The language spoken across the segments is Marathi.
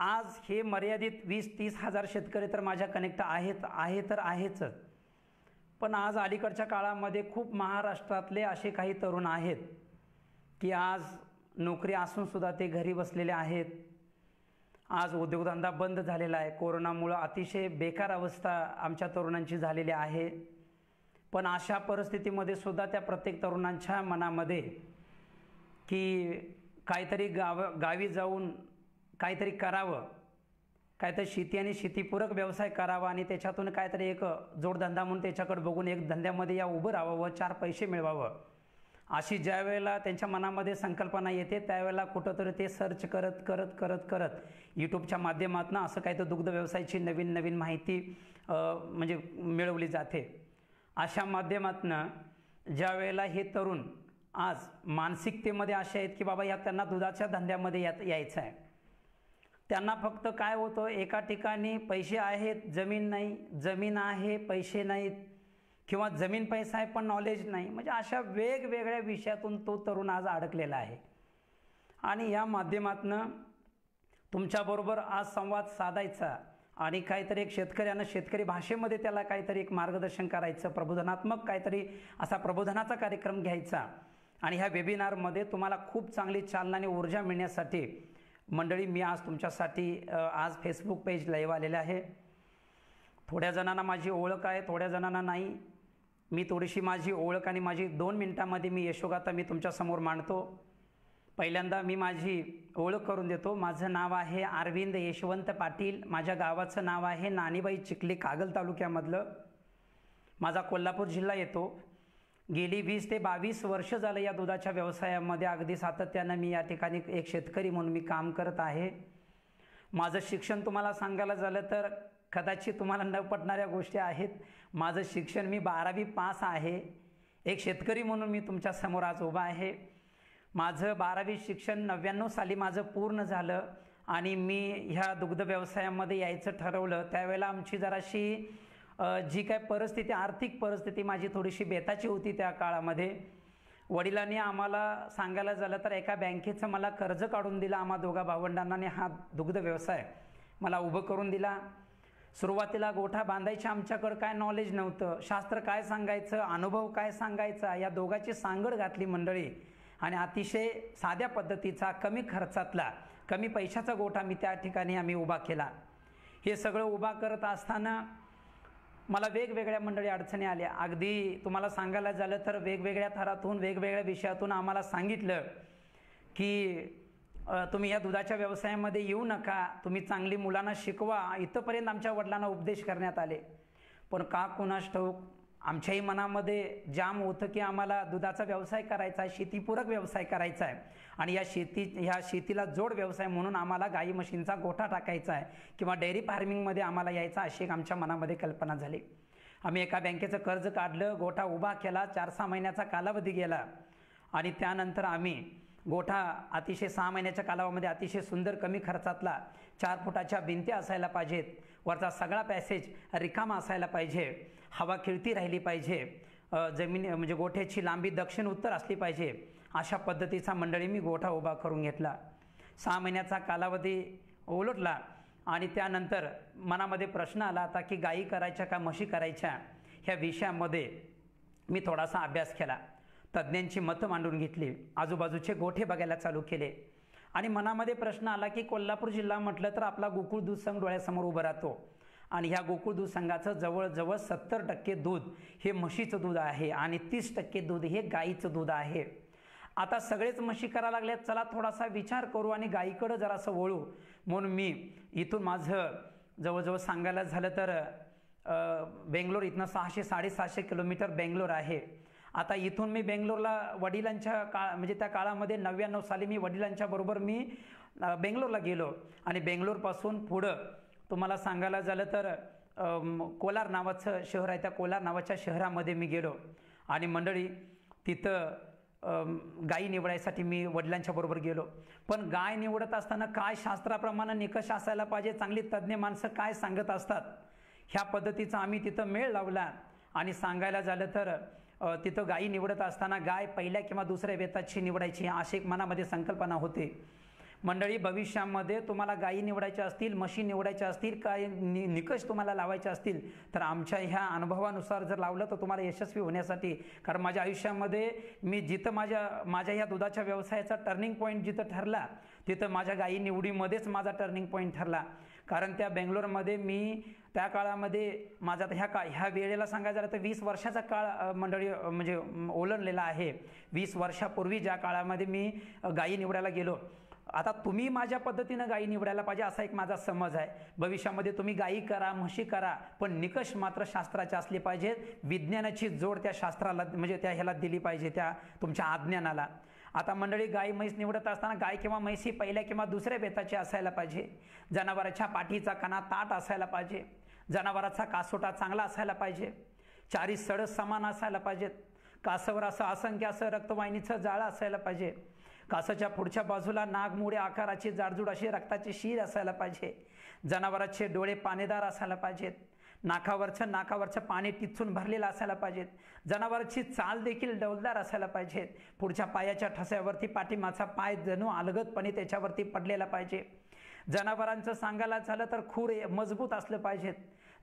आज हे मर्यादित 20-30 हजार शेतकरी तर माझ्या कनेक्ट आहेच। पण आज अलीकडच्या काळामध्ये खूप महाराष्ट्रातले असे काही तरुण आहेत की आज नोकरी असूनसुद्धा ते घरी बसलेले आहेत। आज उद्योगधंदा बंद झालेला आहे। कोरोनामुळे अतिशय बेकार अवस्था आमच्या तरुणांची झालेली आहे। पण अशा परिस्थितीमध्ये सुद्धा त्या प्रत्येक तरुणांच्या मनामध्ये की काहीतरी गावी जाऊन काहीतरी करावं, काहीतरी शेती आणि शेतीपूरक व्यवसाय करावा आणि त्याच्यातून काहीतरी एक जोडधंदा म्हणून त्याच्याकडे बघून एक धंद्यामध्ये या उभं राहावं, 4 पैसे मिळवावं, अशी ज्या वेळेला त्यांच्या मनामध्ये संकल्पना येते त्यावेळेला कुठंतरी ते सर्च करत यूट्यूबच्या माध्यमातून असं काही तर दुग्ध व्यवसायाची नवीन माहिती म्हणजे मिळवली जाते। अशा माध्यमातून ज्या वेळेला हे तरुण आज मानसिकतेमध्ये असे आहेत की बाबा त्यांना दुधाच्या धंद्यामध्ये यायचं आहे। त्यांना फक्त काय होतं, एका ठिकाणी पैसे आहेत, जमीन नाही, जमीन आहे, पैसे नाहीत, किंवा जमीन पैसा आहे पण नॉलेज नाही, म्हणजे अशा वेगवेगळ्या विषयातून तो तरुण आज अडकलेला आहे। आणि या माध्यमातून तुमच्याबरोबर आज संवाद साधायचा आणि काहीतरी एक शेतकरी भाषेमध्ये त्याला काहीतरी एक मार्गदर्शन करायचं, प्रबोधनात्मक काहीतरी असा प्रबोधनाचा कार्यक्रम घ्यायचा। आणि ह्या वेबिनारमध्ये तुम्हाला खूप चांगली चालना आणि ऊर्जा मिळण्यासाठी मंडळी मी आज तुमच्यासाठी आज फेसबुक पेज लाईव्ह आलेले आहे। थोड्या जणांना माझी ओळख आहे, थोड्या जणांना नाही। मी थोडीशी माझी ओळख आणि माझी 2 मिनिटांमध्ये मी यशोगाथा मी तुमच्यासमोर मांडतो। पहिल्यांदा मी माझी ओळख करून देतो। माझं नाव आहे अरविंद यशवंत पाटील। माझ्या गावाचं नाव आहे नानीबाई चिखली, कागल तालुक्यामधलं। माझा कोल्हापूर जिल्हा येतो। गेली 20 ते 22 वर्ष झालं या दुधाच्या व्यवसायामध्ये अगदी सातत्यानं मी या ठिकाणी एक शेतकरी म्हणून मी काम करत आहे। माझं शिक्षण तुम्हाला सांगायला झालं तर कदाचित तुम्हाला न पटणाऱ्या गोष्टी आहेत। माझं शिक्षण मी 12वी पास आहे। एक शेतकरी म्हणून मी तुमच्यासमोर आज उभा आहे। माझं 12वी शिक्षण 99 साली माझं पूर्ण झालं आणि मी ह्या दुग्ध व्यवसायामध्ये यायचं ठरवलं। त्यावेळेला आमची जराशी जी काय परिस्थिती, आर्थिक परिस्थिती माझी थोडीशी बेताची होती त्या काळामध्ये। वडिलांनी आम्हाला सांगायला झालं तर एका बँकेचं मला कर्ज काढून दिलं आम्हा दोघा भावंडांना आणि हा दुग्ध व्यवसाय मला उभं करून दिला। सुरुवातीला गोठा बांधायचे आमच्याकडं काय नॉलेज नव्हतं, शास्त्र काय सांगायचं, अनुभव काय सांगायचा, या दोघांची सांगड घातली मंडळी आणि अतिशय साध्या पद्धतीचा, कमी खर्चातला, कमी पैशाचा गोठा मी त्या ठिकाणी आम्ही उभा केला। हे सगळं उभा करत असताना मला वेगवेगळ्या मंडळी अडचणी आल्या। अगदी तुम्हाला सांगायला झालं तर वेगवेगळ्या थरातून, वेगवेगळ्या विषयातून आम्हाला सांगितलं की तुम्ही या दुधाच्या व्यवसायामध्ये येऊ नका, तुम्ही चांगली मुलांना शिकवा, इथंपर्यंत आमच्या वडिलांना उपदेश करण्यात आले। पण का कुणास ठाऊक आमच्याही मनामध्ये जाम होतं की आम्हाला दुधाचा व्यवसाय करायचा आहे, शेतीपूरक व्यवसाय करायचा आहे आणि ह्या शेतीला जोड व्यवसाय म्हणून आम्हाला गाई म्हशींचा गोठा टाकायचा आहे किंवा डेअरी फार्मिंगमध्ये आम्हाला यायचं, अशी एक आमच्या मनामध्ये कल्पना झाली। आम्ही एका बँकेचं कर्ज काढलं, गोठा उभा केला, 4-6 महिन्याचा कालावधी गेला आणि त्यानंतर आम्ही गोठा अतिशय 6 महिन्याच्या कालावधीमध्ये अतिशय सुंदर, कमी खर्चातला, 4 फुटाच्या भिंती असायला पाहिजेत, वरचा सगळा पॅसेज रिकामा असायला पाहिजे, हवा खिळती राहिली पाहिजे, जमीन म्हणजे गोठ्याची लांबी दक्षिण उत्तर असली पाहिजे, अशा पद्धतीचा मंडळी मी गोठा उभा करून घेतला। 6 महिन्याचा कालावधी ओलांडला आणि त्यानंतर मनामध्ये प्रश्न आला आता की गायी करायच्या का म्हशी करायच्या, ह्या विषयामध्ये मी थोडासा अभ्यास केला, तज्ज्ञांची मतं मांडून घेतली, आजूबाजूचे गोठे बघायला चालू केले आणि मनामध्ये प्रश्न आला की कोल्हापूर जिल्हा म्हटलं तर आपला गोकुळ दूध संघ डोळ्यासमोर उभं राहतो आणि ह्या गोकुळ दूध संघाचं जवळजवळ 70% दूध हे म्हशीचं दूध आहे आणि 30% दूध हे गाईचं दूध आहे। आता सगळेच म्हशी करायला लागले, चला थोडासा विचार करू आणि गाईकडं जरासं वळू म्हणून मी इथून माझं जवळजवळ सांगायला झालं तर बेंगलोर इथनं 600-750 किलोमीटर बेंगलोर आहे। आता इथून मी बेंगलोरला वडिलांच्या म्हणजे त्या काळामध्ये 99 साली मी वडिलांच्या बरोबर मी बेंगलोरला गेलो आणि बेंगलोरपासून पुढं तुम्हाला सांगायला झालं तर कोलार नावाचं शहर आहे, त्या कोलार नावाच्या शहरामध्ये मी गेलो आणि मंडळी तिथं गाई निवडायसाठी मी वडिलांच्या बरोबर गेलो। पण गाय निवडत असताना काय शास्त्राप्रमाणे निकष असायला पाहिजे, चांगली तज्ज्ञ माणसं काय सांगत असतात, ह्या पद्धतीचा आम्ही तिथं मेळ लावला आणि सांगायला झालं तर तिथं गाई निवडत असताना गाय पहिल्या किंवा दुसऱ्या वेताची निवडायची अशी एक मनामध्ये संकल्पना होती। मंडळी, भविष्यामध्ये तुम्हाला गायी निवडायच्या असतील, म्हशी निवडायच्या असतील, काय निकष तुम्हाला लावायचे असतील तर आमच्या ह्या अनुभवानुसार जर लावलं तर तुम्हाला यशस्वी होण्यासाठी, कारण माझ्या आयुष्यामध्ये मी जिथं माझ्या ह्या दुधाच्या व्यवसायाचा टर्निंग पॉईंट जिथं ठरला तिथं माझ्या गायी निवडीमध्येच माझा टर्निंग पॉईंट ठरला. कारण त्या बेंगलोरमध्ये मी त्या काळामध्ये माझा ह्या वेळेला सांगायचं झालं तर 20 वर्षाचा काळ मंडळी म्हणजे ओलांडलेला आहे. 20 वर्षापूर्वी ज्या काळामध्ये मी गायी निवडायला गेलो, आता तुम्ही माझ्या पद्धतीनं गायी निवडायला पाहिजे असा एक माझा समज आहे. भविष्यामध्ये तुम्ही गायी करा, म्हशी करा, पण निकष मात्र शास्त्राचे असले पाहिजेत. विज्ञानाची जोड त्या शास्त्राला म्हणजे त्या ह्याला दिली पाहिजे, त्या तुमच्या अज्ञानाला. आता मंडळी, गाय म्हैस निवडत असताना गाय किंवा म्हैस ही पहिल्या किंवा दुसऱ्या बेताची असायला पाहिजे. जनावराच्या पाठीचा कणा ताट असायला पाहिजे. जनावराचा कासोटा चांगला असायला पाहिजे. चारी सड समान असायला पाहिजेत. कासावर असं असंख्य असं रक्तवाहिनीचं जाळं असायला पाहिजे. कासाच्या पुढच्या बाजूला नागमोडे आकाराची जाडजूड अशी रक्ताची शीर असायला पाहिजे. जनावराचे डोळे पाणीदार असायला पाहिजेत. नाकावरचं पाणी टिचून भरलेलं असायला पाहिजेत. जनावराची चाल देखील डौलदार असायला पाहिजेत. पुढच्या पायाच्या ठस्यावरती पाठीमागचा पाय जणू अलगदपणे त्याच्यावरती पडलेला पाहिजे. जनावरांचं सांगायला झालं तर खूर मजबूत असलं पाहिजेत.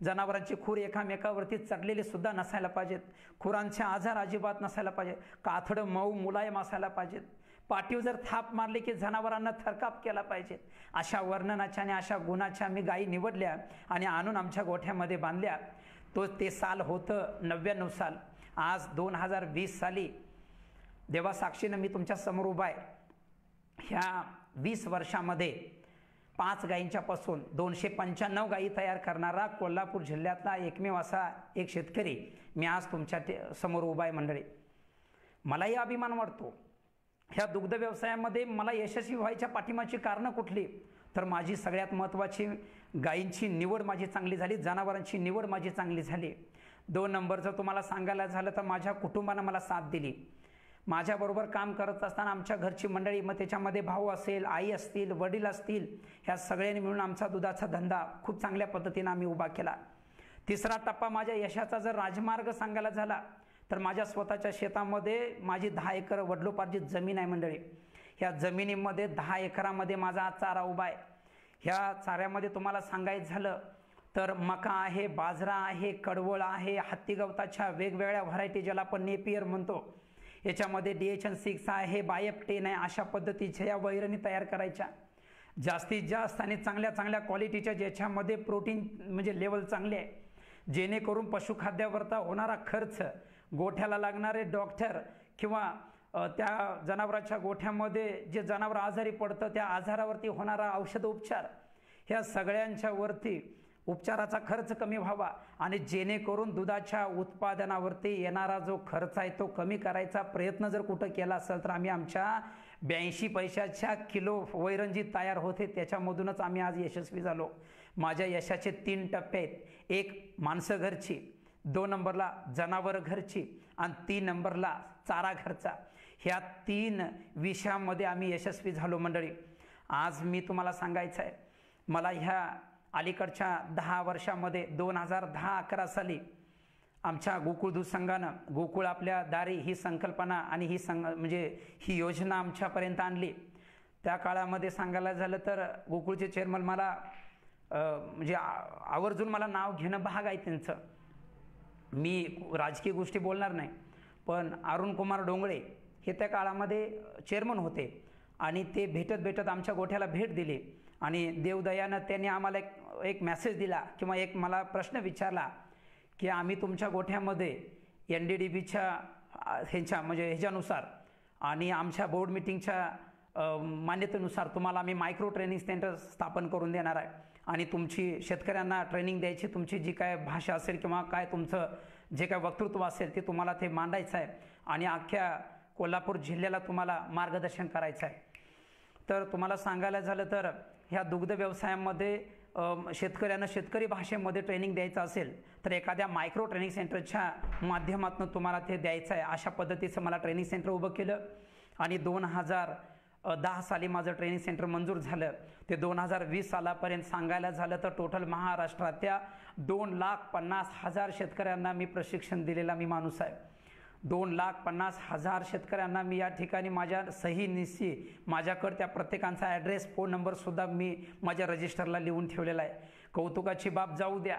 जनावरांची खूर एकामेकावरती चढलेली सुद्धा नसायला पाहिजेत. खुरांचे आजार अजिबात नसायला पाहिजे. काथडं मऊ मुलायम असायला पाहिजेत. पाठीवर जर थाप मारली की जनावरांना थरकाप केला पाहिजे. अशा वर्णनाच्या आणि अशा गुणाच्या मी गायी निवडल्या आणि आणून आमच्या गोठ्यामध्ये बांधल्या. ते साल होतं 99 साल. आज 2020 साली देवा साक्षीनं मी तुमच्या समोर उभा आहे. ह्या 20 वर्षामध्ये 5 गायींच्या पासून 295 गायी तयार करणारा कोल्हापूर जिल्ह्यातला एकमेव असा एक शेतकरी मी आज तुमच्या समोर उभा आहे. मंडळी, मलाही अभिमान वाटतो. ह्या दुग्ध व्यवसायामध्ये मला यशस्वी व्हायच्या पाठीमागची कारणं कुठली, तर माझी सगळ्यात महत्त्वाची गायींची निवड माझी चांगली झाली. जनावरांची निवड माझी चांगली झाली. 2 नंबरचं तुम्हाला सांगायला झालं तर माझ्या कुटुंबानं मला साथ दिली. माझ्याबरोबर काम करत असताना आमच्या घरची मंडळी, मग त्याच्यामध्ये भाऊ असेल, आई असतील, वडील असतील, ह्या सगळ्यांनी मिळून आमचा दुधाचा धंदा खूप चांगल्या पद्धतीनं आम्ही उभा केला. तिसरा टप्पा माझ्या यशाचा जर राजमार्ग सांगायला झाला तर माझ्या स्वतःच्या शेतामध्ये माझी 10 एकर वडिलोपार्जित जमीन आहे. मंडळी, ह्या जमिनीमध्ये 10 एकरामध्ये माझा हा चारा उभा आहे. ह्या चाऱ्यामध्ये तुम्हाला सांगायचं झालं तर मका आहे, बाजरा आहे, कडवळ आहे, हत्ती गवताच्या वेगवेगळ्या व्हरायटी ज्याला आपण नेपियर म्हणतो, याच्यामध्ये DHN6 आहे, बायप 10 आहे. अशा पद्धतीच्या या वैरणी तयार करायच्या. जास्तीत जास्त आणि चांगल्या चांगल्या क्वालिटीच्या ज्याच्यामध्ये प्रोटीन म्हणजे लेवल चांगले आहे, जेणेकरून पशुखाद्यावरता होणारा खर्च, गोठ्याला लागणारे डॉक्टर किंवा त्या जनावराच्या गोठ्यामध्ये जे जनावर आजारी पडतं त्या आजारावरती होणारा औषध उपचार, ह्या सगळ्यांच्या वरती उपचाराचा खर्च कमी व्हावा आणि जेणेकरून दुधाच्या उत्पादनावरती येणारा जो खर्च आहे तो कमी करायचा प्रयत्न जर कुठं केला असेल तर आम्ही आमच्या 82 पैशाच्या किलो वैरण जी तयार होते त्याच्यामधूनच आम्ही आज यशस्वी झालो. माझ्या यशाचे 3 टप्पे आहेत. 1 माणसं घरची, 2 नंबरला जनावर घरची आणि 3 नंबरला चारा घरचा. ह्या 3 विषयामध्ये आम्ही यशस्वी झालो. मंडळी, आज मी तुम्हाला सांगायचं आहे, मला ह्या अलीकडच्या 10 वर्षामध्ये 2010-11 साली आमच्या गोकुळ दूध संघानं गोकुळ आपल्या दारी ही संकल्पना आणि ही योजना आमच्यापर्यंत आणली. त्या काळामध्ये सांगायला झालं तर गोकुळचे चेअरमन मला म्हणजे आवर्जून मला नाव घेणं भाग आहे त्यांचं. मी राजकीय गोष्टी बोलणार नाही, पण अरुण कुमार डोंगळे हे त्या काळामध्ये चेअरमन होते आणि ते भेटत आमच्या गोठ्याला भेट दिली आणि देवदयानं त्यांनी आम्हाला एक मेसेज दिला किंवा एक मला प्रश्न विचारला की आम्ही तुमच्या गोठ्यामध्ये NDDBच्या ह्याच्यानुसार आणि आमच्या बोर्ड मिटिंगच्या मान्यतेनुसार तुम्हाला आम्ही मायक्रो ट्रेनिंग सेंटर स्थापन करून देणार आहे आणि तुमची शेतकऱ्यांना ट्रेनिंग द्यायची, तुमची जी काय भाषा असेल किंवा काय तुमचं जे काय वक्तृत्व असेल ते तुम्हाला ते मांडायचं आहे आणि अख्ख्या कोल्हापूर जिल्ह्याला तुम्हाला मार्गदर्शन करायचं आहे. तर तुम्हाला सांगायला झालं तर ह्या दुग्ध व्यवसायामध्ये शेतकऱ्यांना शेतकरी भाषेमध्ये ट्रेनिंग द्यायचं असेल तर एखाद्या मायक्रो ट्रेनिंग सेंटरच्या माध्यमातून तुम्हाला ते द्यायचं आहे. अशा पद्धतीचं मला ट्रेनिंग सेंटर उभं केलं आणि 2010 साली माझं ट्रेनिंग सेंटर मंजूर झालं. ते 2020 सालापर्यंत सांगायला झालं तर टोटल महाराष्ट्रातल्या 2,50,000 शेतकऱ्यांना मी प्रशिक्षण दिलेला मी माणूस आहे. 2,50,000 शेतकऱ्यांना मी या ठिकाणी माझ्या सही निशी माझ्याकडे त्या प्रत्येकांचा ॲड्रेस फोन नंबरसुद्धा मी माझ्या रजिस्टरला लिहून ठेवलेला आहे. कौतुकाची बाब जाऊ द्या,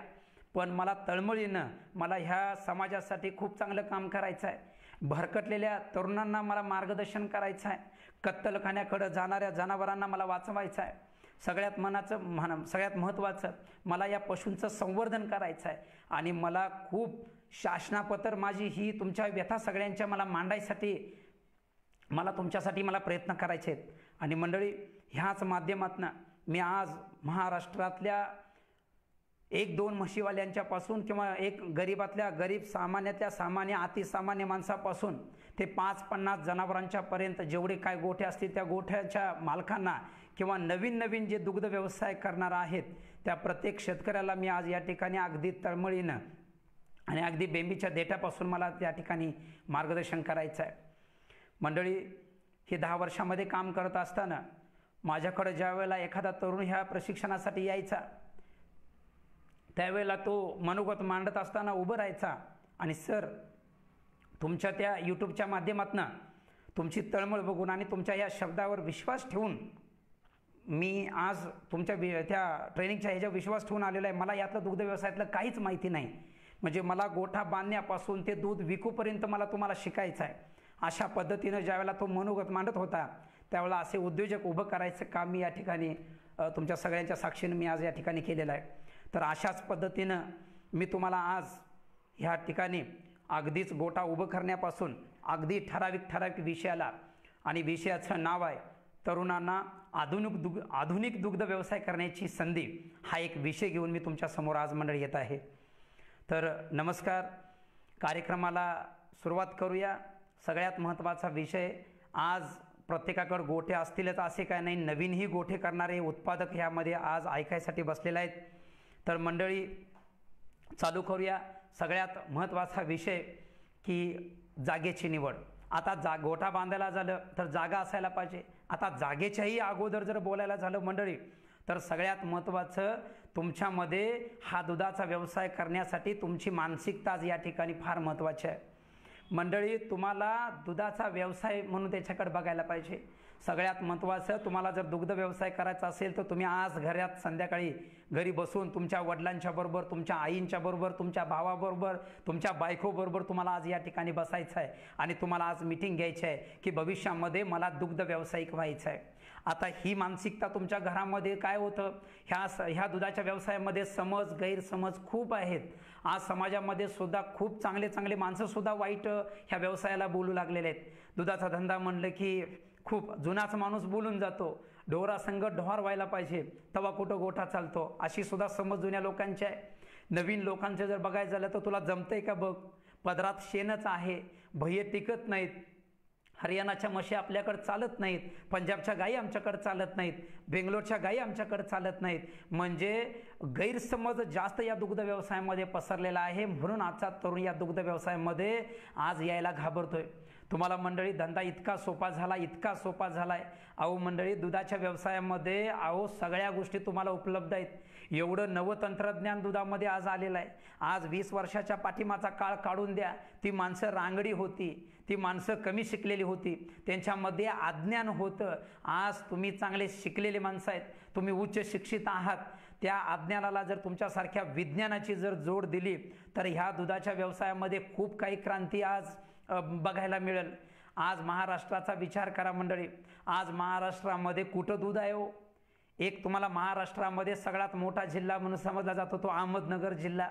पण मला तळमळीनं मला ह्या समाजासाठी खूप चांगलं काम करायचं आहे. भरकटलेल्या तरुणांना मला मार्गदर्शन करायचं आहे. कत्तलखान्याकडे जाणाऱ्या जनावरांना मला वाचवायचं आहे. सगळ्यात महत्त्वाचं मला या पशूंचं संवर्धन करायचं आहे. आणि मला खूप शासनापत्र माझी ही तुमच्या व्यथा सगळ्यांच्या मला मांडायसाठी तुमच्यासाठी मला प्रयत्न करायचे आहेत. आणि मंडळी, ह्याच माध्यमातून मी आज महाराष्ट्रातल्या 1-2 म्हशीवाल्यांच्यापासून किंवा एक गरीब सामान्यातल्या सामान्य अतिसामान्य माणसापासून ते 5-50 जनावरांच्यापर्यंत जेवढे काय गोठे असतील त्या गोठ्याच्या मालकांना किंवा नवीन जे दुग्ध व्यवसाय करणार आहेत त्या प्रत्येक शेतकऱ्याला मी आज या ठिकाणी अगदी तळमळीनं आणि अगदी बेंबीच्या देठापासून मला त्या ठिकाणी मार्गदर्शन करायचं आहे. मंडळी, हे 10 वर्षामध्ये काम करत असताना माझ्याकडे ज्या वेळेला एखादा तरुण ह्या प्रशिक्षणासाठी यायचा त्यावेळेला तो मनोगत मांडत असताना उभं राहायचा आणि सर, तुमच्या त्या यूट्यूबच्या माध्यमातून तुमची तळमळ बघून आणि तुमच्या या शब्दावर विश्वास ठेवून मी आज तुमच्या त्या ट्रेनिंगच्या ह्याच्यावर विश्वास ठेवून आलेला आहे. मला यातलं दुग्ध व्यवसायातलं काहीच माहिती नाही. म्हणजे मला गोठा बांधण्यापासून ते दूध विकूपर्यंत मला तुम्हाला शिकायचं आहे. अशा पद्धतीनं ज्यावेळेला तो मनोगत मांडत होता त्यावेळेला असे उद्योजक उभं करायचं काम मी या ठिकाणी तुमच्या सगळ्यांच्या साक्षीनं मी आज या ठिकाणी केलेलं आहे. तर अशाच पद्धतीनं मी तुम्हाला आज ह्या ठिकाणी अगदीच गोठा उभं करण्यापासून अगदी ठराविक विषयाला, आणि विषयाचं नाव आहे तरुणांना आधुनिक दुग्ध व्यवसाय करण्याची संधी, हा एक विषय घेऊन मी तुमच्यासमोर आज मंडळी येत आहे. तर नमस्कार, कार्यक्रमाला सुरुवात करूया. सगळ्यात महत्त्वाचा विषय, आज प्रत्येकाकडे गोठे असतीलच असे काय नाही, नवीनही गोठे करणारे उत्पादक ह्यामध्ये आज ऐकायसाठी बसलेले आहेत. तर मंडळी, चालू करूया. सगळ्यात महत्त्वाचा विषय की जागेची निवड. आता गोठा बांधायला झालं तर जागा असायला पाहिजे. आता जागेच्याही अगोदर जर बोलायला झालं मंडळी, तर सगळ्यात महत्त्वाचं तुमच्यामध्ये हा दुधाचा व्यवसाय करण्यासाठी तुमची मानसिकता या ठिकाणी फार महत्त्वाची आहे. मंडळी, तुम्हाला दुधाचा व्यवसाय म्हणून त्याच्याकडे बघायला पाहिजे. सगळ्यात महत्त्वाचं, तुम्हाला जर दुग्ध व्यवसाय करायचा असेल तर तुम्ही आज घरात संध्याकाळी घरी बसून तुमच्या वडिलांच्या बरोबर, तुमच्या आईंच्या बरोबर, तुमच्या भावाबरोबर, तुमच्या बायकोबरोबर तुम्हाला आज या ठिकाणी बसायचं आहे आणि तुम्हाला आज मीटिंग घ्यायची आहे की भविष्यामध्ये मला दुग्ध व्यावसायिक व्हायचं आहे. आता ही मानसिकता तुमच्या घरामध्ये काय होतं, ह्या दुधाच्या व्यवसायामध्ये गैरसमज खूप आहेत. आज समाजामध्ये सुद्धा खूप चांगले माणसंसुद्धा वाईट ह्या व्यवसायाला बोलू लागलेले आहेत. दुधाचा धंदा म्हणलं की खूप जुनाच माणूस बोलून जातो, ढोरासंग ढोर व्हायला पाहिजे तेव्हा कुठं गोठा चालतो, अशी सुद्धा समज जुन्या लोकांची आहे. नवीन लोकांचे जर बघायचं झालं तर तुला जमतंय का बघ, पदरात शेणच आहे, भय टिकत नाहीत, हरियाणाच्या म्हशी आपल्याकडे चालत नाहीत, पंजाबच्या गायी आमच्याकडे चालत नाहीत, बेंगलोरच्या गायी आमच्याकडे चालत नाहीत. म्हणजे गैरसमज जास्त या दुग्ध व्यवसायामध्ये पसरलेला आहे. म्हणून आजचा तरुण या दुग्ध व्यवसायामध्ये आज यायला घाबरतोय. तुम्हाला मंडळी धंदा इतका सोपा झालाय. अहो मंडळी, दुधाच्या व्यवसायामध्ये सगळ्या गोष्टी तुम्हाला उपलब्ध आहेत. एवढं नवतंत्रज्ञान दुधामध्ये आज आलेलं आहे. आज 20 वर्षाच्या पाठीमागचा काळ काढून द्या, ती माणसं रांगडी होती, ती माणसं कमी शिकलेली होती, त्यांच्यामध्ये अज्ञान होतं. आज तुम्ही चांगले शिकलेले माणसं आहेत, तुम्ही उच्च शिक्षित आहात. त्या अज्ञानाला जर तुमच्यासारख्या विज्ञानाची जर जोड दिली तर ह्या दुधाच्या व्यवसायामध्ये खूप काही क्रांती आज बघायला मिळेल. आज महाराष्ट्राचा विचार करा मंडळी, आज महाराष्ट्रामध्ये कुठं दूध आहे हो? एक तुम्हाला महाराष्ट्रामध्ये सगळ्यात मोठा जिल्हा म्हणून समजला जातो तो अहमदनगर जिल्हा.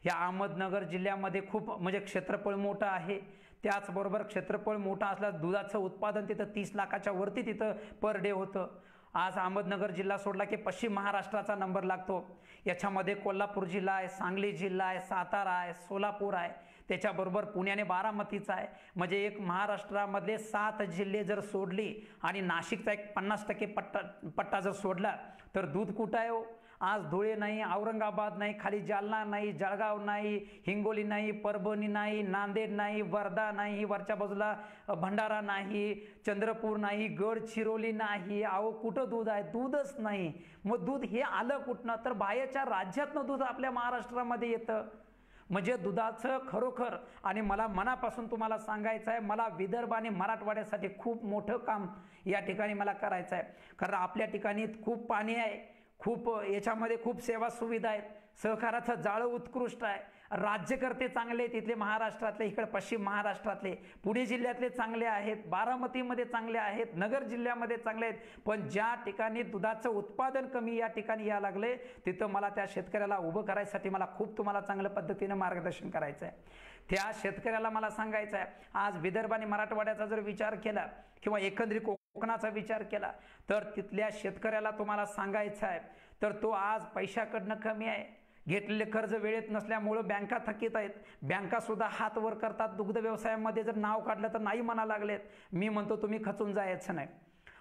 या अहमदनगर जिल्ह्यामध्ये खूप म्हणजे क्षेत्रफळ मोठं आहे. त्याचबरोबर क्षेत्रफळ मोठं असल्यास दुधाचं उत्पादन तिथं 30 लाखाच्या वरती तिथं पर डे होतं. आज अहमदनगर जिल्हा सोडला की पश्चिम महाराष्ट्राचा नंबर लागतो. याच्यामध्ये कोल्हापूर जिल्हा आहे, सांगली जिल्हा आहे, सातारा आहे, सोलापूर आहे, त्याच्याबरोबर पुण्याने बारामतीचा आहे. म्हणजे एक महाराष्ट्रामधले 7 जिल्हे जर सोडली आणि नाशिकचा एक 50% पट्टा जर सोडला तर दूध कुठं आहे हो? आज धुळे नाही, औरंगाबाद नाही, खाली जालना नाही, जळगाव नाही, हिंगोली नाही, परभणी नाही, नांदेड नाही, वर्धा नाही, वरच्या बाजूला भंडारा नाही, चंद्रपूर नाही, गडचिरोली नाही. अहो कुठं दूध आहे? दूधच नाही. मग दूध हे आलं कुठनं? तर बाहेरच्या राज्यातनं दूध आपल्या महाराष्ट्रामध्ये येतं. म्हणजे दुधाचं खरोखर, आणि मला मनापासून तुम्हाला सांगायचं आहे, मला विदर्भ आणि मराठवाड्यासाठी खूप मोठं काम या ठिकाणी मला करायचं आहे. कारण आपल्या ठिकाणी खूप पाणी आहे, खूप याच्यामध्ये खूप सेवा सुविधा आहेत, सहकाराचं जाळं उत्कृष्ट आहे, राज्यकर्ते चांगले तिथले महाराष्ट्रातले, इकडे पश्चिम महाराष्ट्रातले, पुणे जिल्ह्यातले चांगले आहेत, बारामतीमध्ये चांगले आहेत, नगर जिल्ह्यामध्ये चांगले आहेत. पण ज्या ठिकाणी दुधाचं उत्पादन कमी या ठिकाणी यायला लागले, तिथं मला त्या शेतकऱ्याला उभं करायसाठी मला खूप तुम्हाला चांगल्या पद्धतीनं मार्गदर्शन करायचं आहे. त्या शेतकऱ्याला मला सांगायचं आहे, आज विदर्भ आणि मराठवाड्याचा जर विचार केला किंवा एकंदरीत कोकणाचा विचार केला तर तिथल्या शेतकऱ्याला तुम्हाला सांगायचं आहे, तर तो आज पैशाकडनं कमी आहे, घेतलेले कर्ज वेळेत नसल्यामुळं बँका थकीत आहेत, बँका सुद्धा हात वर करतात. दुग्ध व्यवसायामध्ये जर नाव काढलं तर नाही म्हणा लागलेत. मी म्हणतो तुम्ही खचून जायचं नाही.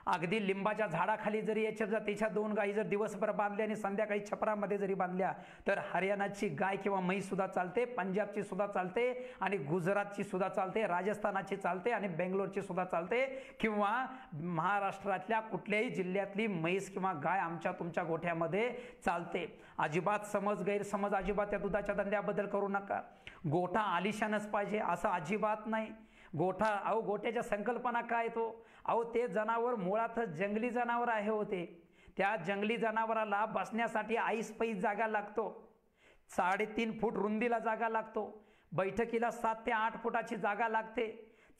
अगदी लिंबाच्या झाडाखाली जरी त्याच्या 2 गायी जर दिवसभर बांधल्या आणि संध्याकाळी छपरामध्ये जरी बांधल्या तर हरियाणाची गाय किंवा म्हैस सुद्धा चालते, पंजाबची सुद्धा चालते आणि गुजरातची सुद्धा चालते, राजस्थानाची चालते आणि बेंगलोरची सुद्धा चालते, किंवा महाराष्ट्रातल्या कुठल्याही जिल्ह्यातली म्हैस किंवा गाय आमच्या तुमच्या गोठ्यामध्ये चालते. अजिबात गैरसमज अजिबात त्या दुधाच्या धंद्याबद्दल करू नका. गोठा आलिशानच पाहिजे असं अजिबात नाही. गोठ्याच्या संकल्पना काय तो, ते जनावर मुळातच जंगली जनावर आहे होते. त्या जंगली जनावराला बसण्यासाठी 80 जागा लागतो, 3.5 फूट रुंदीला जागा लागतो, बैठकीला 7 ते 8 फुटाची जागा लागते,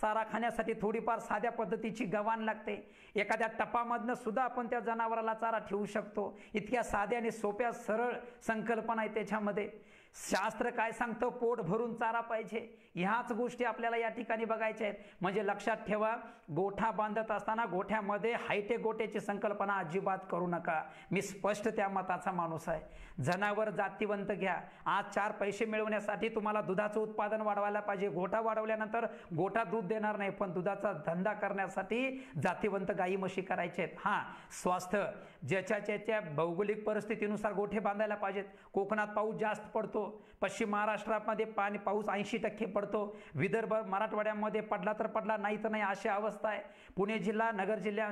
चारा खाण्यासाठी थोडीफार साध्या पद्धतीची गव्हाण लागते, एखाद्या टपामधनं सुद्धा आपण त्या जनावराला चारा ठेवू शकतो. इतक्या साध्या आणि सोप्या सरळ संकल्पना आहे त्याच्यामध्ये. शास्त्र काय सांगतं, पोट भरून चारा पाहिजे, ह्याच गोष्टी आपल्याला या ठिकाणी बघायच्या आहेत. म्हणजे लक्षात ठेवा, गोठा बांधत असताना गोठ्यामध्ये हायटेक गोठ्याची संकल्पना अजिबात करू नका. मी स्पष्ट त्या मताचा माणूस आहे. जनावर जातीवंत घ्या. आज 4 पैसे मिळवण्यासाठी तुम्हाला दुधाचं उत्पादन वाढवायला पाहिजे. गोठा वाढवल्यानंतर गोठा दूध देणार नाही, पण दुधाचा धंदा करण्यासाठी जातीवंत गाई म्हशी करायचे आहेत. स्वास्थ्य ज्याच्या भौगोलिक परिस्थितीनुसार गोठे बांधायला पाहिजेत. कोकणात पाऊस जास्त पडतो, पश्चिम महाराष्ट्रामध्ये पाऊस 80% पडतो, विदर्भ मराठवाड्यामध्ये पडला तर पडला, नाही तर नाही, अशी अवस्था आहे. पुणे जिल्हा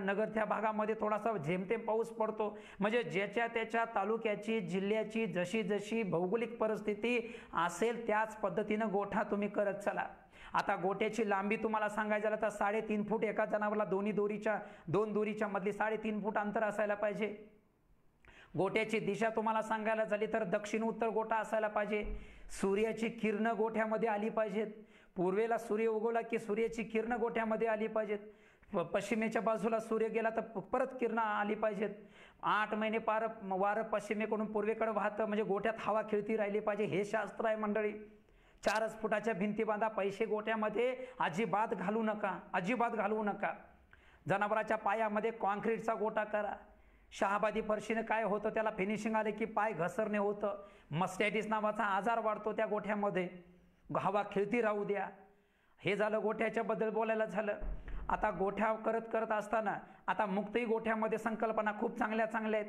नगर त्या भागामध्ये थोडासा झेमतेम पाऊस पडतो. म्हणजे ज्याच्या त्याच्या तालुक्याची जिल्ह्याची जशी जशी भौगोलिक परिस्थिती असेल त्याच पद्धतीनं गोठा तुम्ही करत चला. आता गोट्याची लांबी तुम्हाला सांगायचं झालं तर 3.5 फूट एका जनावराला दोन दोरीच्या मधली 3.5 फूट अंतर असायला पाहिजे. गोट्याची दिशा तुम्हाला सांगायला झाली तर दक्षिण उत्तर गोठा असायला पाहिजे. सूर्याची किरणं गोठ्यामध्ये आली पाहिजेत. पूर्वेला सूर्य उगवला की सूर्याची किरणं गोठ्यामध्ये आली पाहिजेत. पश्चिमेच्या बाजूला सूर्य गेला तर परत किरणं आली पाहिजेत. 8 महिने वारं पश्चिमेकडून पूर्वेकडे वाहतं, म्हणजे गोठ्यात हवा खेळती राहिली पाहिजे. हे शास्त्र आहे मंडळी. 4 फुटाच्या भिंती बांधा. पैसे गोठ्यामध्ये अजिबात घालू नका. जनावराच्या पायामध्ये कॉन्क्रीटचा गोठा करा. शहाबादी फरशीनं काय होतं, त्याला फिनिशिंग आले की पाय घसरणे होतं, मस्टॅटिस नावाचा आजार वाढतो त्या गोठ्यामध्ये. हवा खेळती राहू द्या. हे झालं गोठ्याच्या बद्दल बोलायला झालं. आता गोठ्या करत असताना आता मुक्तही गोठ्यामध्ये संकल्पना खूप चांगल्या आहेत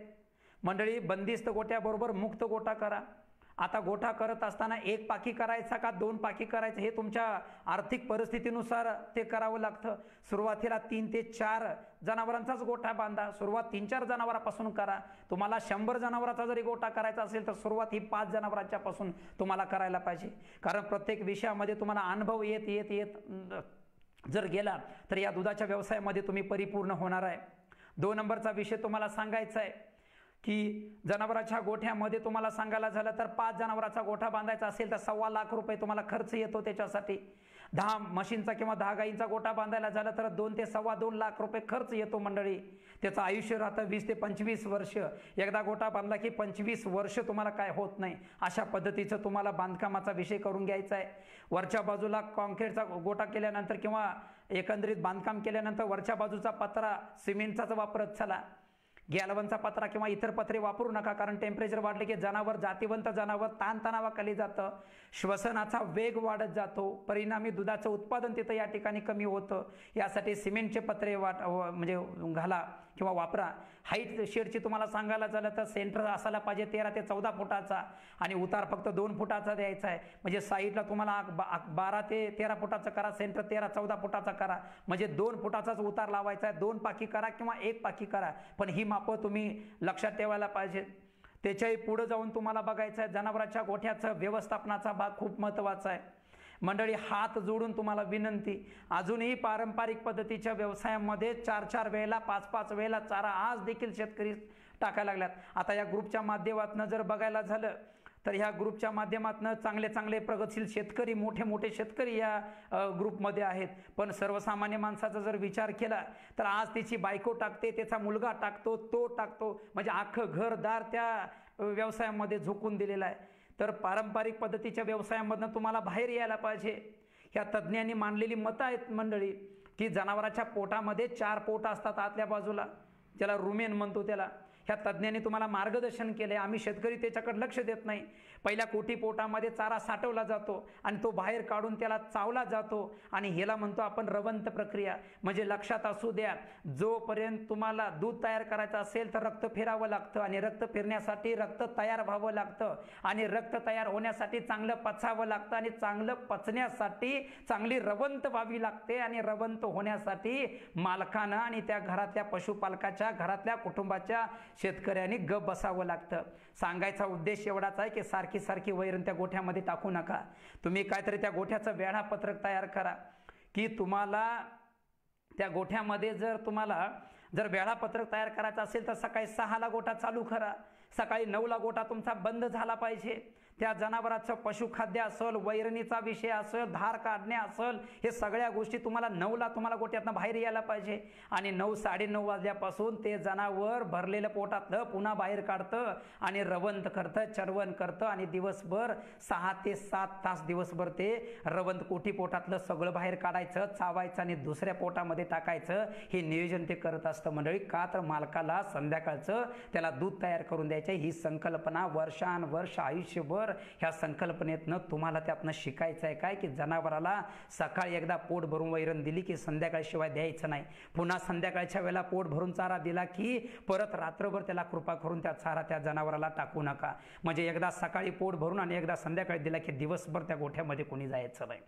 मंडळी. बंदिस्त गोठ्याबरोबर मुक्त गोठा करा. आता गोठा करत असताना 1 पाखी करायचा का 2 पाखी करायचं हे तुमच्या आर्थिक परिस्थितीनुसार ते करावं लागतं. सुरुवातीला 3 ते 4 जनावरांचाच गोठा बांधा. सुरुवात 3-4 जनावरांपासून करा. तुम्हाला 100 जनावरांचा जरी गोठा करायचा असेल तर सुरुवात ही 5 जनावरांच्या पासून तुम्हाला करायला पाहिजे. कारण प्रत्येक विषयामध्ये तुम्हाला अनुभव येत जर गेला तर या दुधाच्या व्यवसायामध्ये तुम्ही परिपूर्ण होणार आहे. 2 नंबरचा विषय तुम्हाला सांगायचा आहे की जनावरांच्या गोठ्यामध्ये तुम्हाला सांगायला झालं तर 5 जनावरांचा गोठा बांधायचा असेल तर ₹1.25 लाख तुम्हाला खर्च येतो त्याच्यासाठी. 10 म्हशींचा किंवा 10 गायींचा गोठा बांधायला झालं तर 2 ते ₹2.25 लाख खर्च येतो मंडळी. त्याचं आयुष्य राहतं 20 ते 25 वर्ष. एकदा गोठा बांधला की 25 वर्ष तुम्हाला काय होत नाही. अशा पद्धतीचं तुम्हाला बांधकामाचा विषय करून घ्यायचा आहे. वरच्या बाजूला कॉन्क्रीटचा गोठा केल्यानंतर किंवा एकंदरीत बांधकाम केल्यानंतर वरच्या बाजूचा पत्रा सिमेंटचाच वापरत चला. गॅलवनचा पत्रा किंवा इतर पत्रे वापरू नका. कारण टेम्परेचर वाढले की जातीवंत जनावर ताणतणावाखाली जातं, श्वसनाचा वेग वाढत जातो, परिणामी दुधाचं उत्पादन तिथं या ठिकाणी कमी होतं. यासाठी सिमेंटचे पत्रे म्हणजे घाला किंवा वापरा. हाईट शेडची तुम्हाला सांगायला झालं तर सेंटर असायला पाहिजे 13 ते 14 फुटाचा आणि उतार फक्त 2 फुटाचा द्यायचा आहे. म्हणजे साईडला तुम्हाला 12 ते 13 फुटाचा करा, सेंटर 13-14 फुटाचा करा. म्हणजे 2 फुटाचाच उतार लावायचा आहे. 2 पाखी करा किंवा 1 पाखी करा, पण ही मापं तुम्ही लक्षात ठेवायला पाहिजे. त्याच्याही पुढे जाऊन तुम्हाला बघायचं आहे जनावरांच्या गोठ्याचं व्यवस्थापनाचा भाग खूप महत्त्वाचा आहे मंडळी. हात जोडून तुम्हाला विनंती, अजूनही पारंपरिक पद्धतीच्या व्यवसायामध्ये 4-4 वेळेला 5-5 वेळेला चारा आज देखील शेतकरी टाकायला लागल्यात. आता या ग्रुपच्या माध्यमातून जर बघायला झालं तर ह्या ग्रुपच्या माध्यमातून चांगले चांगले प्रगतशील शेतकरी, मोठे मोठे शेतकरी या ग्रुपमध्ये आहेत. पण सर्वसामान्य माणसाचा जर विचार केला तर आज त्याची बायको टाकते, त्याचा मुलगा टाकतो, तो टाकतो, म्हणजे अख्खं घरदार त्या व्यवसायामध्ये झोकून दिलेला आहे. तर पारंपरिक पद्धतीच्या व्यवसायामधून तुम्हाला बाहेर यायला पाहिजे. ह्या तज्ज्ञांनी मांडलेली मतं आहेत मंडळी की जनावराच्या पोटामध्ये 4 पोट असतात आतल्या बाजूला, ज्याला रुमेन म्हणतो त्याला. ह्या तज्ज्ञांनी तुम्हाला मार्गदर्शन केले. आम्ही शेतकरी त्याच्याकडे लक्ष देत नाही. पहिल्या कोटी पोटामध्ये चारा साठवला जातो आणि तो बाहेर काढून त्याला चावला जातो आणि ह्याला म्हणतो आपण रवंत प्रक्रिया. म्हणजे लक्षात असू द्या, जोपर्यंत तुम्हाला दूध तयार करायचं असेल तर रक्त फिरावं लागतं आणि रक्त फिरण्यासाठी रक्त तयार व्हावं लागतं आणि रक्त तयार होण्यासाठी चांगलं पचावं लागतं आणि चांगलं पचण्यासाठी चांगली रवंत व्हावी लागते आणि रवंत होण्यासाठी मालकानं आणि त्या घरातल्या पशुपालकाच्या, घरातल्या कुटुंबाच्या शेतकऱ्यांनी गप बसावं लागतं. सांगायचा उद्देश एवढाच आहे की सारखी सारखी वैरण त्या गोठ्यामध्ये टाकू नका. तुम्ही काहीतरी त्या गोठ्याचं वेळापत्रक तयार करा की तुम्हाला त्या गोठ्यामध्ये जर वेळापत्रक तयार करायचं असेल तर सकाळी 6ला गोठा चालू करा, सकाळी 9ला गोठा तुमचा बंद झाला पाहिजे. त्या जनावराचं पशुखाद्य असेल, वैरणीचा विषय असेल, धार काढणे असेल, हे सगळ्या गोष्टी तुम्हाला 9ला तुम्हाला गोठ्यातनं बाहेर यायला पाहिजे आणि 9-9:30 वाजल्यापासून ते जनावर भरलेलं पोटातलं पुन्हा बाहेर काढतं आणि रवंत करतं, चरवण करतं आणि दिवसभर 6 ते 7 तास दिवसभर ते रवंत कोटी पोटातलं सगळं बाहेर काढायचं, चावायचं आणि दुसऱ्या पोटामध्ये टाकायचं. हे नियोजन ते करत असतं मंडळी. का तर मालकाला संध्याकाळचं त्याला दूध तयार करून द्यायचं. ही संकल्पना वर्षानुवर्ष आयुष्यभर ह्या संकल्पनेतनं तुम्हाला त्यातनं शिकायचं आहे काय की जनावराला सकाळी एकदा पोट भरून वैरण दिली की संध्याकाळी शिवाय द्यायचं नाही. पुन्हा संध्याकाळच्या वेळेला पोट भरून चारा दिला की परत रात्रभर त्याला कृपा करून त्या चारा त्या जनावराला टाकू नका. म्हणजे एकदा सकाळी पोट भरून आणि एकदा संध्याकाळी दिला की दिवसभर त्या गोठ्यामध्ये कोणी जायचं नाही.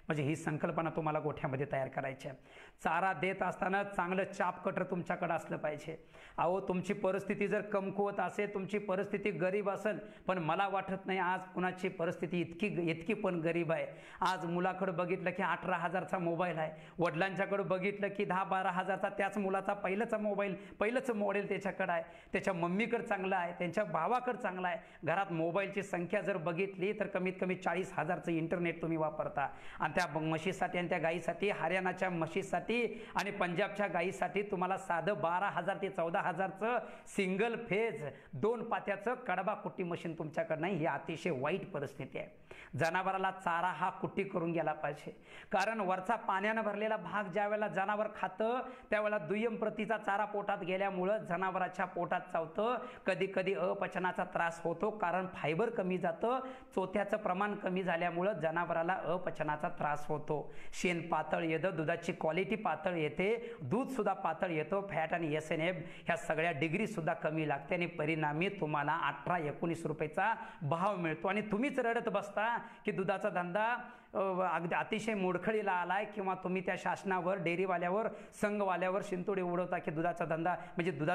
म्हणजे ही संकल्पना तुम्हाला गोठ्यामध्ये तयार करायची आहे. चारा देत असताना चांगलं चापकटर तुमच्याकडे असलं पाहिजे. अहो, तुमची परिस्थिती जर कमकुवत असेल, तुमची परिस्थिती गरीब असेल, पण मला वाटत नाही आज कुणाची परिस्थिती इतकी पण गरीब आहे. आज मुलाकडे बघितलं की 18,000चा मोबाईल आहे, वडिलांच्याकडे बघितलं की 10-12,000चा त्याच मुलाचा पहिलंच मॉडेल त्याच्याकडे आहे, त्याच्या मम्मीकडे चांगला आहे, त्यांच्या भावाकडे चांगला आहे. घरात मोबाईलची संख्या जर बघितली तर कमीत कमी 40,000चं इंटरनेट तुम्ही वापरता आणि त्या म्हशीसाठी आणि त्या गाईसाठी, हरियाणाच्या म्हशीसाठी आणि पंजाबच्या गाईसाठी तुम्हाला साधं 12,000 ते 14,000चं सिंगल फेज 2 पात्याचं कडबा कुट्टी मशीन तुमच्याकडे नाही. ही अतिशय वाईट परिस्थिती आहे. जनावराला चारा हा कुट्टी करून गेला पाहिजे. कारण वरचा पाण्यानं भरलेला भाग ज्या वेळेला जनावर खातं त्यावेळेला दुय्यम प्रतीचा चारा पोटात गेल्यामुळं जनावराच्या पोटात चावतं. कधी कधी अपचनाचा त्रास होतो कारण फायबर कमी जातं, चोथ्याचं प्रमाण कमी झाल्यामुळं जनावराला अपचनाचा त्रास होतो. शेण पातळ येतं, दुधाची क्वालिटी पातळ येते, दूध सुद्धा पातळ येतो, फॅट आणि SNF ह्या सगळ्या डिग्री सुद्धा कमी लागते आणि परिणामी तुम्हाला 18-19 रुपयाचा भाव मिळतो आणि तुम्हीच रडत बसता की दुधाचा धंदा अगदी अतिशय मोडखळीला आलाय किंवा तुम्ही त्या शासनावर, डेअरीवाल्यावर, संघवाल्यावर शिंतोडे उडवता की दुधाचा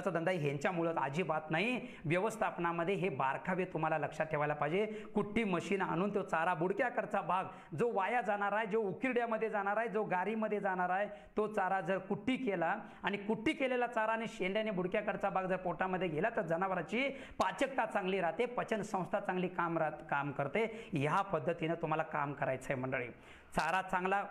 धंदा ह्यांच्यामुळं अजिबात नाही. व्यवस्थापनामध्ये हे बारकावे तुम्हाला लक्षात ठेवायला पाहिजे. कुट्टी मशीन आणून तो चारा बुडक्याकडचा भाग जो वाया जाणार आहे, जो उकिरड्यामध्ये जाणार आहे, जो गारीमध्ये जाणार आहे, तो चारा जर कुट्टी केला आणि कुट्टी केलेला चारा आणि शेंड्याने बुडक्याकडचा भाग जर पोटामध्ये गेला तर जनावराची पाचकता चांगली राहते, पचन संस्था चांगली काम करते. ह्या पद्धतीनं तुम्हाला काम करायचं आहे मंडळी. चारा चांगला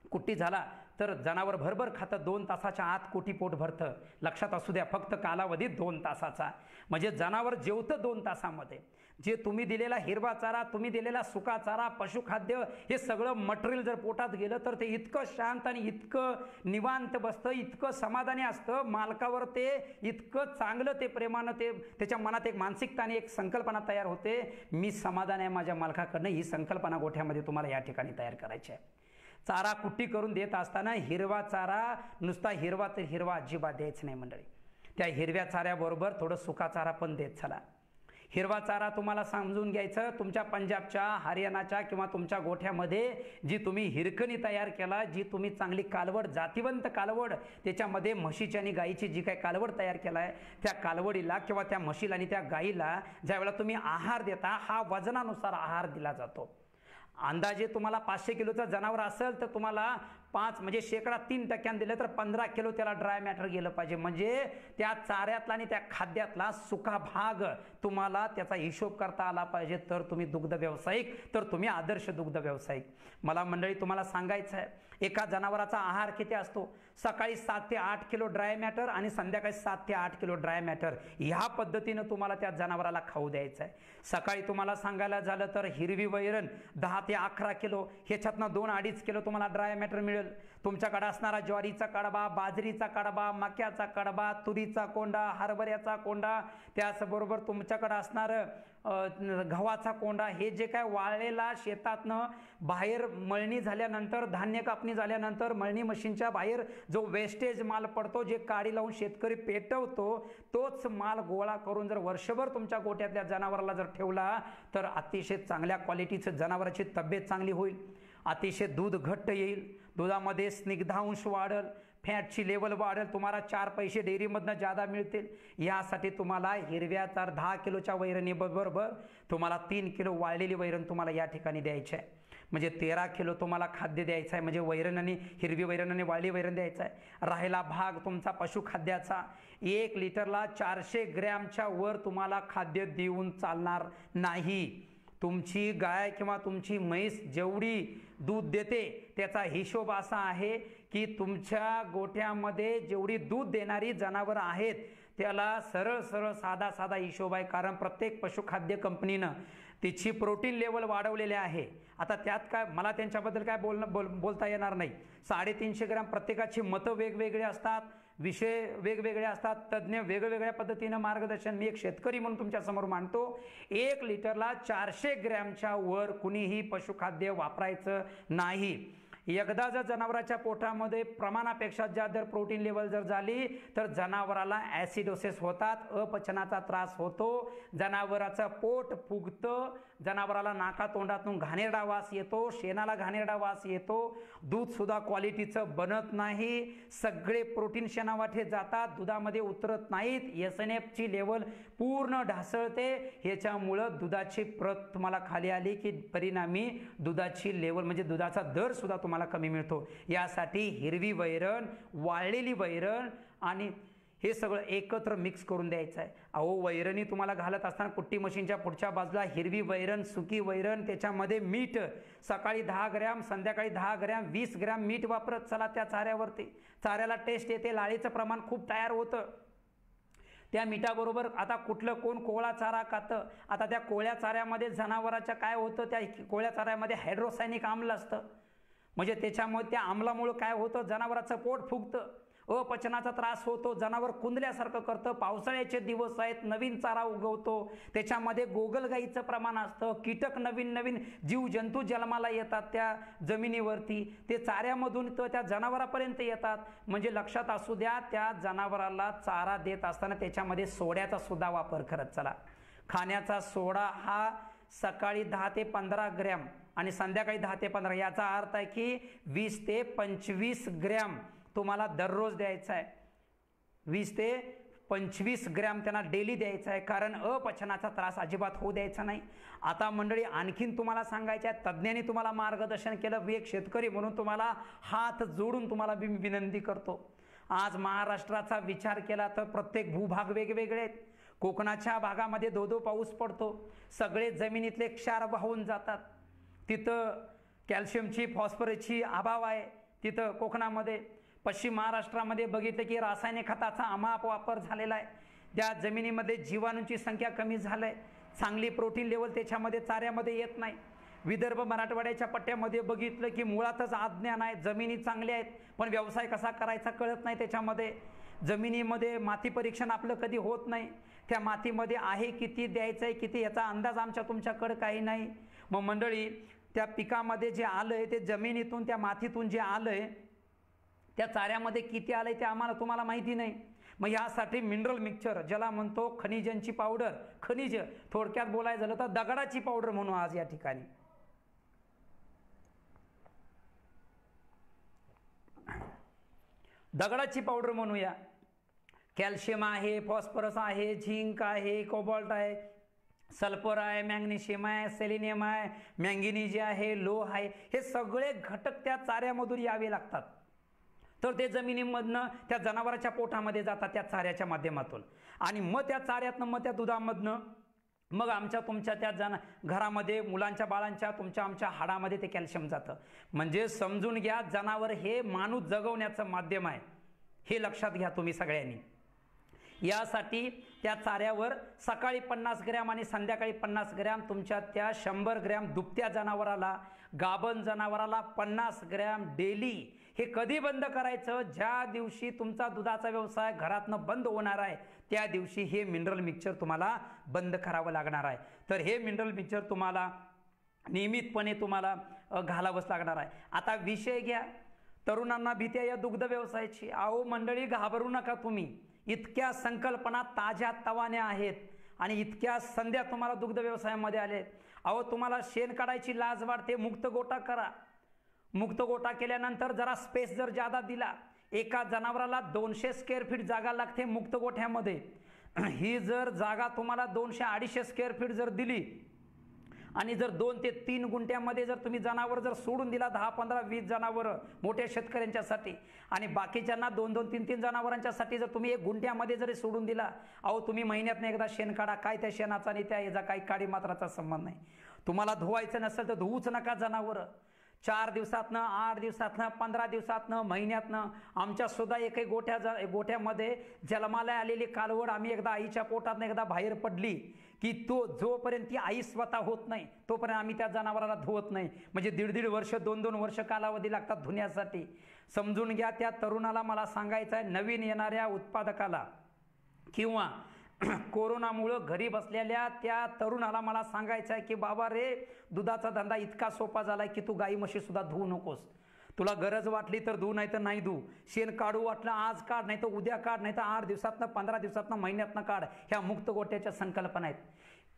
कुट्टी झाला तर जनावर भरभर खातं, 2 तासाच्या आत कोटी पोट भरतं. लक्षात असू द्या, फक्त कालावधी 2 तासाचा. म्हणजे जनावर जेवतं 2 तासामध्ये. जे तुम्ही दिलेला हिरवा चारा, तुम्ही दिलेला सुका चारा, पशुखाद्य, हे सगळं मटेरियल जर पोटात गेलं तर ते इतकं शांत आणि इतकं निवांत बसतं, इतकं समाधानी असतं मालकावर, ते इतकं चांगलं, ते प्रेमानं, ते त्याच्या मनात एक मानसिकता आणि एक संकल्पना तयार होते, मी समाधान आहे माझ्या मालकाकडनं. ही संकल्पना गोठ्यामध्ये तुम्हाला या ठिकाणी तयार करायची आहे. चारा कुट्टी करून देत असताना हिरवा चारा नुसता हिरवा तर हिरवा अजिबात द्यायचं नाही मंडळी. त्या हिरव्या चाऱ्याबरोबर थोडं सुका चारा पण देत चला. हिरवा चारा तुम्हाला समजून घ्यायचं, तुमच्या पंजाबच्या, हरियाणाच्या किंवा तुमच्या गोठ्यामध्ये जी तुम्ही हिरकणी तयार केला, जी तुम्ही चांगली कालवड, जातिवंत कालवड, त्याच्यामध्ये म्हशीची आणि गाईची जी काही कालवड तयार केला आहे, त्या कालवडीला किंवा त्या म्हशीला आणि त्या गाईला ज्यावेळेला तुम्ही आहार देता, हा वजनानुसार आहार दिला जातो. अंदाजे तुम्हाला 500 किलोचं जनावर असेल तर तुम्हाला 5 म्हणजे 3% दिलं तर 15 किलो त्याला ड्राय मॅटर गेलं पाहिजे. म्हणजे त्या चाऱ्यातला आणि त्या खाद्यातला सुका भाग तुम्हाला त्याचा हिशोब करता आला पाहिजे, तर तुम्ही दुग्ध व्यावसायिक, तर तुम्ही आदर्श दुग्ध व्यावसायिक. मला मंडळी तुम्हाला सांगायचं आहे, एका जनावराचा आहार किती असतो? सकाळी 7 ते 8 किलो ड्राय मॅटर आणि संध्याकाळी 7 ते 8 किलो ड्राय मॅटर, ह्या पद्धतीनं तुम्हाला त्या जनावराला खाऊ द्यायचं आहे. सकाळी तुम्हाला सांगायला झालं तर हिरवी वैरण 10 ते 11 किलो, ह्याच्यातनं 2-2.5 किलो तुम्हाला ड्राय मॅटर मिळेल. तुमच्याकडे असणारा ज्वारीचा कडबा, बाजरीचा कडबा, मक्याचा कडबा, तुरीचा कोंडा, हरभऱ्याचा कोंडा, त्याचबरोबर तुमच्याकडे असणारं गव्हाचा कोंडा, हे जे काय वाळलेला शेतातनं बाहेर मळणी झाल्यानंतर, धान्य कापणी झाल्यानंतर मळणी मशीनच्या बाहेर जो वेस्टेज माल पडतो, जे काडी लावून शेतकरी पेटवतो, तोच माल गोळा करून जर वर्षभर तुमच्या गोठ्यातल्या जनावराला जर ठेवला तर अतिशय चांगल्या क्वालिटीचं जनावराची तब्येत चांगली होईल, अतिशय दूध घट्ट येईल, दुधामध्ये स्निग्धांश वाढेल, फॅटची लेवल वाढेल, तुम्हाला 4 पैसे डेअरीमधनं जादा मिळतील. यासाठी तुम्हाला हिरव्या 10 किलोच्या वैरणीबरोबर तुम्हाला 3 किलो वाळलेली वैरण तुम्हाला या ठिकाणी द्यायची आहे. म्हणजे 13 किलो तुम्हाला खाद्य द्यायचं आहे, म्हणजे वैरण आणि हिरवी वैरण आणि वाळली वैरण द्यायचं आहे. राहिला भाग तुमचा पशुखाद्याचा, 1 लिटरला 400 ग्रॅमच्या वर तुम्हाला खाद्य देऊन चालणार नाही. तुमची गाय किंवा तुमची म्हैस जेवढी दूध देते त्याचा हिशोब असा आहे की तुमच्या गोठ्यामध्ये जेवढी दूध देणारी जनावरं आहेत त्याला सरळ सरळ साधा हिशोब आहे. कारण प्रत्येक पशुखाद्य कंपनीनं तिची प्रोटीन लेवल वाढवलेले आहे. आता त्यात काय मला त्यांच्याबद्दल काय बोलता येणार नाही. 350 ग्रॅम, प्रत्येकाची मतं वेगवेगळे असतात, विषय वेगवेगळे असतात, तज्ज्ञ वेगवेगळ्या पद्धतीनं मार्गदर्शन मी एक शेतकरी म्हणून तुमच्या समोर मांडतो. 1 लिटरला 400 ग्रॅमच्या वर कुणीही पशुखाद्य वापरायचं नाही. एकदा जर जनावराच्या पोटामध्ये प्रमाणापेक्षा जर प्रोटीन लेवल जर झाली तर जनावराला ॲसिडोसिस होतात, अपचनाचा त्रास होतो, जनावराचं पोट फुगतं, जनावराला नाका तोंडातून घाणेरडा वास येतो, शेणाला घाणेरडा वास येतो, दूध सुद्धा क्वालिटीचं बनत नाही, सगळे प्रोटीन शेणावाटे जातात, दुधामध्ये उतरत नाहीत, SNFची लेवल पूर्ण ढासळते. ह्याच्यामुळं दुधाची प्रत तुम्हाला खाली आली की परिणामी दुधाची लेवल म्हणजे दुधाचा दर सुद्धा तुम्हाला कमी मिळतो. यासाठी हिरवी वैरण, वाळलेली वैरण आणि हे सगळं एकत्र मिक्स करून द्यायचं आहे. अहो वैरणी तुम्हाला घालत असताना कुट्टी मशीनच्या पुढच्या बाजूला हिरवी वैरण, सुकी वैरण, त्याच्यामध्ये मीठ, सकाळी 10 ग्रॅम, संध्याकाळी 10 ग्रॅम, 20 ग्रॅम मीठ वापरत चला त्या चाऱ्यावरती. चाऱ्याला टेस्ट येते, लाळीचं प्रमाण खूप तयार होतं. त्या मिठाबरोबर आता कुठलं कोण कोवळा चारा खातं, आता त्या कोवळ्या चाऱ्यामध्ये जनावराच्या काय होतं, त्या कोवळ्या चाऱ्यामध्ये हायड्रोसायनिक आम्ल असतं. म्हणजे त्याच्यामुळे त्या आम्लामुळे काय होतं, जनावराचं पोट फुगतं, अपचनाचा त्रास होतो, जनावर कुंदल्यासारखं करतं. पावसाळ्याचे दिवस आहेत, नवीन चारा उगवतो, त्याच्यामध्ये गोगलगाईचं प्रमाण असतं, कीटक नवीन जीवजंतू जन्माला येतात त्या जमिनीवरती, ते चाऱ्यामधून तर त्या जनावरापर्यंत येतात. म्हणजे लक्षात असू द्या, त्या जनावराला चारा देत असताना त्याच्यामध्ये सोड्याचा सुद्धा वापर करत चला. खाण्याचा सोडा हा सकाळी 10 ते 15 ग्रॅम आणि संध्याकाळी 10 ते 15, याचा अर्थ आहे की 20 ते 25 ग्रॅम तुम्हाला दररोज द्यायचा आहे. 20 ते 25 ग्रॅम त्यांना डेली द्यायचा आहे, कारण अपचनाचा त्रास अजिबात होऊ द्यायचा नाही. आता मंडळी आणखीन तुम्हाला सांगायचं आहे, तज्ज्ञांनी तुम्हाला मार्गदर्शन केलं, मी एक शेतकरी म्हणून तुम्हाला हात जोडून तुम्हाला विनंती करतो. आज महाराष्ट्राचा विचार केला तर प्रत्येक भूभाग वेगवेगळे आहेत. कोकणाच्या भागामध्ये धो पाऊस पडतो, सगळे जमिनीतले क्षार वाहून जातात, तिथं कॅल्शियमची, फॉस्फरसची अभाव आहे तिथं कोकणामध्ये. पश्चिम महाराष्ट्रामध्ये बघितलं की रासायनिक खताचा अमाप वापर झालेला आहे, त्या जमिनीमध्ये जीवाणूंची संख्या कमी झाली आहे, चांगली प्रोटीन लेवल त्याच्यामध्ये चाऱ्यामध्ये येत नाही. विदर्भ मराठवाड्याच्या पट्ट्यामध्ये बघितलं की मुळातच अज्ञान आहे, जमिनी चांगल्या आहेत पण व्यवसाय कसा करायचा कळत नाही. त्याच्यामध्ये जमिनीमध्ये माती परीक्षण आपलं कधी होत नाही, त्या मातीमध्ये आहे किती, द्यायचं आहे किती, याचा अंदाज आमच्या तुमच्याकडे काही नाही. मग मंडळी त्या पिकामध्ये जे आलंय ते जमिनीतून, त्या मातीतून जे आलंय, त्या चाऱ्यामध्ये किती आलंय ते आम्हाला तुम्हाला माहिती नाही. मग यासाठी मिनरल मिक्सचर, ज्याला म्हणतो खनिजांची पावडर, खनिज थोडक्यात बोलायचं झालं तर दगडाची पावडर म्हणू आज या ठिकाणी. दगडाची पावडर म्हणूया. कॅल्शियम आहे, फॉस्फरस आहे, झिंक आहे, कोबाल्ट आहे, सल्फर आहे, मॅग्नेशियम आहे, सेलेनियम आहे, मॅंगनीज आहे, लोह आहे. हे सगळे घटक त्या चाऱ्यामधून यावे लागतात. तर ते जमिनीमधनं त्या जनावराच्या पोटामध्ये जातात त्या चाऱ्याच्या माध्यमातून. आणि मग त्या चाऱ्यातनं, मग त्या दुधामधनं, मग आमच्या तुमच्या त्या घरामध्ये मुलांच्या बाळांच्या तुमच्या आमच्या हाडामध्ये ते कॅल्शियम जातं. म्हणजे समजून घ्या, जनावर हे माणूस जगवण्याचं माध्यम आहे, हे लक्षात घ्या तुम्ही सगळ्यांनी. यासाठी त्या चाऱ्यावर सकाळी 50 ग्रॅम आणि संध्याकाळी 50 ग्रॅम, तुमच्या त्या 100 ग्रॅम दुभत्या जनावराला, गाभण जनावराला 50 ग्रॅम डेली. हे कधी बंद करायचं? ज्या दिवशी तुमचा दुधाचा व्यवसाय घरातनं बंद होणार आहे त्या दिवशी हे मिनरल मिक्सचर तुम्हाला बंद करावं लागणार आहे. तर हे मिनरल मिक्सचर तुम्हाला नियमितपणे तुम्हाला घालावंच लागणार आहे. आता विषय घ्या, तरुणांना भीती आहे या दुग्ध व्यवसायाची. अहो मंडळी, घाबरू नका तुम्ही. इतक्या संकल्पना ताज्या तवान्या आहेत आणि इतक्या संध्या तुम्हाला दुग्ध व्यवसायामध्ये आले. अहो तुम्हाला शेण काढायची लाज वाटते, मुक्त गोटा करा. मुक्त गोटा केल्यानंतर जरा स्पेस जर जादा दिला, एका जनावराला 200 स्क्वेअर फीट जागा लागते मुक्त गोठ्यामध्ये. ही जर जागा तुम्हाला 200-250 स्क्वेअर फीट जर दिली आणि जर 2 ते 3 गुंठ्यामध्ये जर तुम्ही जनावर जर सोडून दिला, 10, 15, 20 जनावरं मोठ्या शेतकऱ्यांच्यासाठी आणि बाकीच्यांना 2-2, 3-3 जनावरांच्यासाठी जर तुम्ही 1 गुंठ्यामध्ये जरी सोडून दिला, अहो तुम्ही महिन्यातनं एकदा शेण काढा. काय त्या शेणाचा आणि त्या याचा काही काडी मात्राचा संबंध नाही. तुम्हाला धुवायचं नसेल तर धुवूच नका जनावरं. 4 दिवसातनं, 8 दिवसातनं, 15 दिवसातनं, महिन्यातनं. आमच्या सुद्धा एकही गोठ्यामध्ये जन्माला आलेली कालवड आम्ही एकदा आईच्या पोटातनं एकदा बाहेर पडली की जोपर्यंत ती आई स्वतः होत नाही तोपर्यंत आम्ही त्या जनावराला धुवत नाही. म्हणजे 1.5 वर्ष, 2-2 वर्ष कालावधी लागतात धुण्यासाठी. समजून घ्या. त्या तरुणाला मला सांगायचं आहे, नवीन येणाऱ्या उत्पादकाला किंवा कोरोनामुळं घरी बसलेल्या त्या तरुणाला मला सांगायचं आहे की बाबा रे, दुधाचा धंदा इतका सोपा झाला आहे की तू गाई म्हशी सुद्धा धुवू नकोस. तुला गरज वाटली तर धुऊ, नाही तर नाही धुऊ. शेण काढू वाटलं आज काढ, नाही तर उद्या काढ, नाही तर 8 दिवसातनं, 15 दिवसातनं, महिन्यातनं काढ. ह्या मुक्त गोट्याच्या संकल्पना आहेत.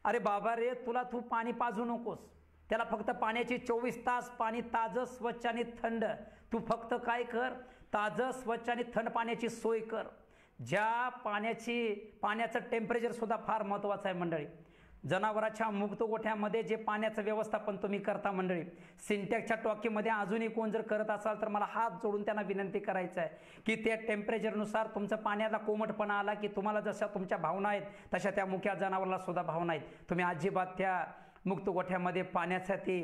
अरे बाबा रे, तू पाणी पाजू नकोस. त्याला फक्त पाण्याची 24 तास पाणी ताजं, स्वच्छ आणि थंड. तू फक्त काय कर, ताजं, स्वच्छ आणि थंड पाण्याची सोय कर. ज्या पाण्याचं टेम्परेचर सुद्धा फार महत्त्वाचं आहे मंडळी. जनावराच्या मुक्त गोठ्यामध्ये जे पाण्याचं व्यवस्थापन तुम्ही करता मंडळी, सिंटॅक्सच्या टॉकीमध्ये अजूनही कोण जर करत असाल तर मला हात जोडून त्यांना विनंती करायचं आहे की त्या टेम्परेचरनुसार तुमचं पाण्याला कोमटपणा आला की तुम्हाला जशा तुमच्या भावना आहेत तशा त्या मुक्या जनावराला सुद्धा भावना आहेत. तुम्ही अजिबात त्या मुक्त गोठ्यामध्ये पाण्यासाठी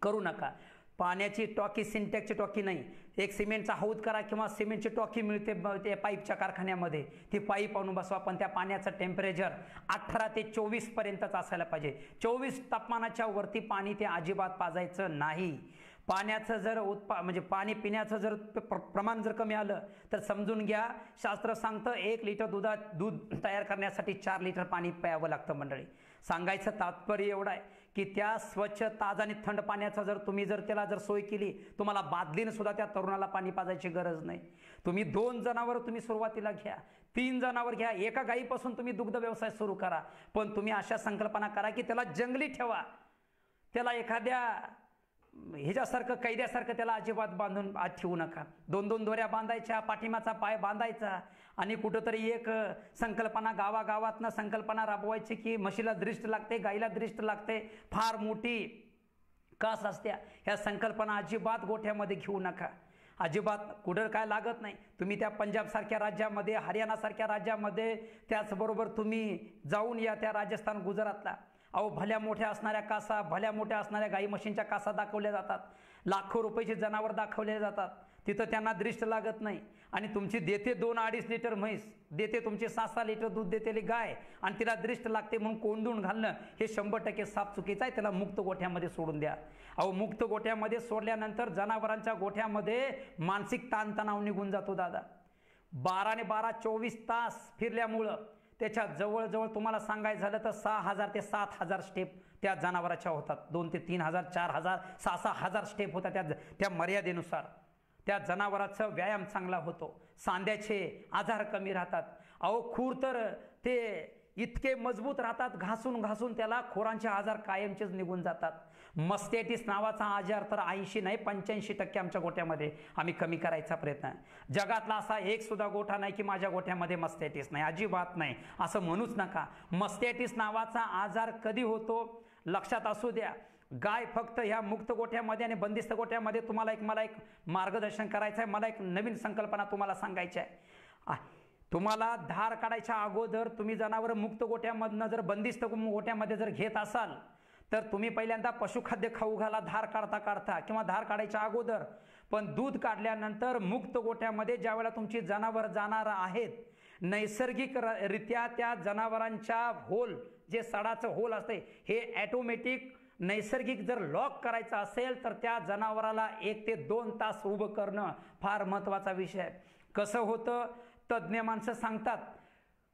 करू नका. पाण्याची टॉकी सिंटॅक्सची टॉकी नाही, एक सिमेंटचा हौद करा किंवा सिमेंटची टॉकी मिळते ते पाईपच्या कारखान्यामध्ये, ती पाईप आणून बसवा. पण त्या पाण्याचं टेम्परेचर 18 ते 24 पर्यंतच असायला पाहिजे. 24 तापमानाच्या वरती पाणी ते अजिबात पाजायचं नाही. पाण्याचं जर म्हणजे पाणी पिण्याचं जर प्रमाण जर कमी आलं तर समजून घ्या, शास्त्र सांगतं 1 लिटर दूध तयार करण्यासाठी 4 लिटर पाणी प्यावं लागतं मंडळी. सांगायचं तात्पर्य एवढं आहे की त्या स्वच्छ, ताजा आणि थंड पाण्याचा जर तुम्ही त्याला जर सोय केली, तुम्हाला बादलीनं सुद्धा त्या तरुणाला पाणी पाजायची गरज नाही. तुम्ही 2 जनावर तुम्ही सुरुवातीला घ्या, 3 जनावर घ्या, एका गाईपासून तुम्ही दुग्ध व्यवसाय सुरू करा. पण तुम्ही अशा संकल्पना करा की त्याला जंगली ठेवा. त्याला एखाद्या ह्याच्यासारखं, कैद्यासारखं त्याला अजिबात बांधून आत ठेवू नका. 2-2 दोऱ्या बांधायच्या, पाठीमाचा पाय बांधायचा आणि कुठंतरी एक संकल्पना गावागावातनं संकल्पना राबवायची की म्हशीला दृष्ट लागते, गाईला दृष्ट लागते, फार मोठी कास असत्या. ह्या संकल्पना अजिबात गोठ्यामध्ये घेऊ नका. अजिबात कुठं काय लागत नाही. तुम्ही त्या पंजाबसारख्या राज्यामध्ये, हरियाणासारख्या राज्यामध्ये, त्याचबरोबर तुम्ही जाऊन या त्या राजस्थान, गुजरातला. अहो भल्या मोठ्या असणाऱ्या कासा, भल्या मोठ्या असणाऱ्या गाई म्हशींच्या कासा दाखवल्या जातात. लाखो रुपयाचे जनावर दाखवले जातात. तिथं त्यांना दृष्ट लागत नाही. आणि तुमची देते 2-2.5 लिटर म्हैस, देते तुमची 6-6 लिटर दूध देतेली गाय आणि तिला दृष्ट लागते म्हणून कोंडून घालणं हे 100% साफ चुकीचं आहे. त्याला मुक्त गोठ्यामध्ये सोडून द्या. अहो मुक्त गोठ्यामध्ये सोडल्यानंतर जनावरांच्या गोठ्यामध्ये मानसिक ताणतणाव निघून जातो दादा. 12 ने 12 24 तास फिरल्यामुळं त्याच्या जवळजवळ तुम्हाला सांगायचं झालं तर 6,000 ते 7,000 स्टेप त्या जनावराच्या होतात. 2 ते 3,000, 4,000, 6,000 स्टेप होतात त्या मर्यादेनुसार. त्या जनावराचं व्यायाम चांगला होतो, सांध्याचे आजार कमी राहतात. अहो खूर तर ते इतके मजबूत राहतात, घासून घासून त्याला खोरांचे आजार कायमचेच निघून जातात. मस्टॅटिस नावाचा आजार तर 80 नाही 85% आमच्या गोठ्यामध्ये आम्ही कमी करायचा प्रयत्न आहे. जगातला असा एक सुद्धा गोठा नाही की माझ्या गोठ्यामध्ये मस्टॅटिस नाही, अजिबात नाही, असं म्हणूच नका. मस्टॅटिस नावाचा आजार कधी होतो लक्षात असू द्या. गाय फक्त ह्या मुक्त गोठ्यामध्ये आणि बंदिस्त गोठ्यामध्ये मला एक मार्गदर्शन करायचं आहे. मला एक नवीन संकल्पना तुम्हाला सांगायची आहे. तुम्हाला धार काढायच्या अगोदर तुम्ही जनावर मुक्त गोठ्यामधनं जर बंदिस्त गोठ्यामध्ये जर घेत असाल तर तुम्ही पहिल्यांदा पशुखाद्य खाऊ घाला धार काढता काढता किंवा धार काढायच्या अगोदर. पण दूध काढल्यानंतर मुक्त गोठ्यामध्ये ज्यावेळेला तुमची जनावर जाणार आहेत, नैसर्गिक रित्या त्या जनावरांच्या होल जे सडाचं होल असते हे ॲटोमॅटिक नैसर्गिक जर लॉक करायचं असेल तर त्या जनावराला 1 ते 2 तास उभं करणं फार महत्त्वाचा विषय आहे. कसं होतं, तज्ज्ञ माणसं सांगतात,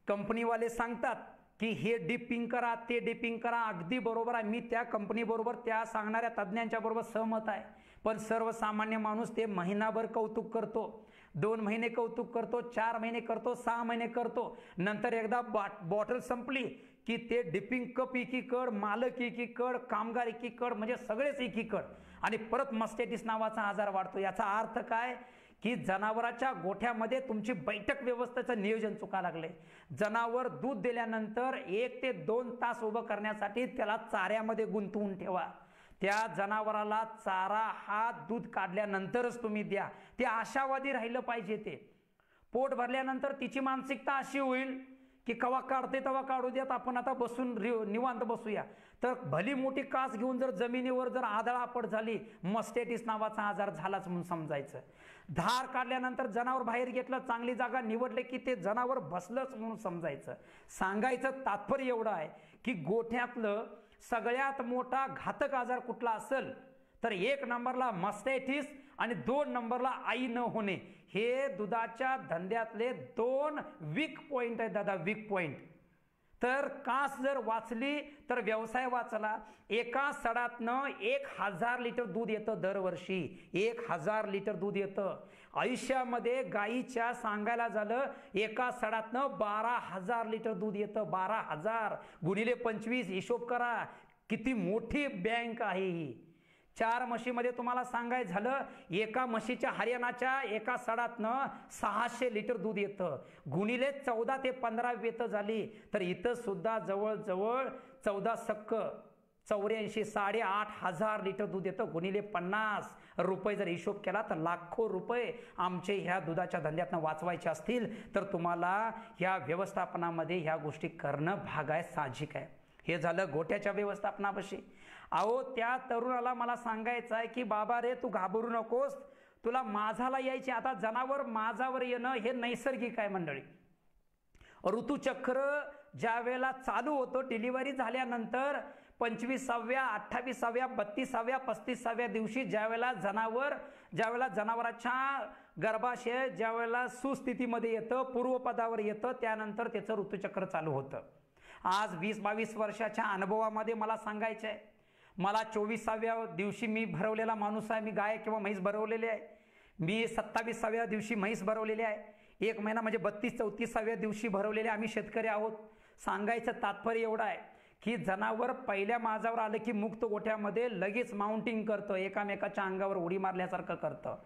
कंपनीवाले सांगतात की हे डिपिंग करा ते डिपिंग करा, अगदी बरोबर आहे. मी त्या कंपनीबरोबर त्या सांगणाऱ्या तज्ज्ञांच्या बरोबर सहमत आहे. पण सर्वसामान्य माणूस ते महिनाभर कौतुक करतो, 2 महिने कौतुक करतो, 4 महिने करतो, 6 महिने करतो. नंतर एकदा बॉटल संपली की ते डिपिंग कप एकीकड, मालक एकीकड, कामगार एकीकड, म्हणजे सगळेच एकीकड, आणि परत मस्टॅटिस नावाचा आजार वाढतो. याचा अर्थ काय की जनावराच्या गोठ्यामध्ये तुमची बैठक व्यवस्थेचं नियोजन चुका लागले. जनावर दूध दिल्यानंतर 1 ते 2 तास उभं करण्यासाठी त्याला चाऱ्यामध्ये गुंतवून ठेवा. त्या जनावराला चारा हा दूध काढल्यानंतरच तुम्ही द्या. ते आशावादी राहिलं पाहिजे. ते पोट भरल्यानंतर तिची मानसिकता अशी होईल की कवा काढते तेव्हा काढू द्यात, आपण आता बसून निवांत बसूया. तर भली मोठी कास घेऊन जर जमिनीवर जर आदळापड झाली, मस्टॅटिस नावाचा आजार झालाच म्हणून समजायचं. धार काढल्यानंतर जनावर बाहेर घेतलं, चांगली जागा निवडले की ते जनावर बसलंच म्हणून समजायचं. सांगायचं तात्पर्य एवढं आहे की गोठ्यातलं सगळ्यात मोठा घातक आजार कुठला असेल तर 1 नंबरला मस्टॅटिस आणि 2 नंबरला आई न होणे. हे दुधाच्या धंद्यातले 2 वीक पॉइंट आहेत दादा, वीक पॉइंट. तर कास जर वाचली तर व्यवसाय वाचला. एका सडातनं 1000 लिटर दूध येतं दरवर्षी, 1000 लिटर दूध येतं. आयुष्यामध्ये गाईच्या सांगायला झालं एका सडातनं 12,000 लिटर दूध येतं. 12,000 गुणिले 25 हिशोब करा, किती मोठी बँक आहे ही. 4 म्हशीमध्ये तुम्हाला सांगायचं झालं एका म्हशीच्या हरियाणाच्या एका सडातनं 600 लिटर दूध येतं. गुणिले 14 ते 15 वेतं झाली तर इथं सुद्धा जवळजवळ 14 सक्क 84 8,500 लिटर दूध येतं. गुणिले 50 रुपये जर हिशोब केला तर लाखो रुपये आमचे ह्या दुधाच्या धंद्यातनं वाचवायचे असतील तर तुम्हाला ह्या व्यवस्थापनामध्ये ह्या गोष्टी करणं भाग आहे, साहजिक आहे. हे झालं गोठ्याच्या व्यवस्थापनापाशी. अहो त्या तरुणाला मला सांगायचं आहे की बाबा रे तू घाबरू नकोस, तुला माझाला यायची. आता जनावर माझावर येणं हे नैसर्गिक आहे मंडळी. ऋतुचक्र ज्या वेळेला चालू होतं, डिलिव्हरी झाल्यानंतर 25व्या 28व्या 32व्या 35व्या दिवशी ज्यावेळेला जनावराच्या गर्भाशय ज्यावेळेला सुस्थितीमध्ये येतं, पूर्वपदावर येतं, त्यानंतर त्याचं ऋतुचक्र चालू होतं. आज 20-22 वर्षाच्या अनुभवामध्ये मला सांगायचं आहे, मला 24व्या दिवशी मी भरवलेला माणूस आहे. मी गाय किंवा म्हैस भरवलेली आहे. मी 27व्या दिवशी म्हैस भरवलेली आहे. 1 महिना म्हणजे 32-34व्या दिवशी भरवलेले आम्ही शेतकरी आहोत. सांगायचं तात्पर्य एवढं आहे की जनावर पहिल्या माझावर आलं की मुक्त गोठ्यामध्ये लगेच माउंटिंग करतं, एकामेकाच्या अंगावर उडी मारल्यासारखं करतं.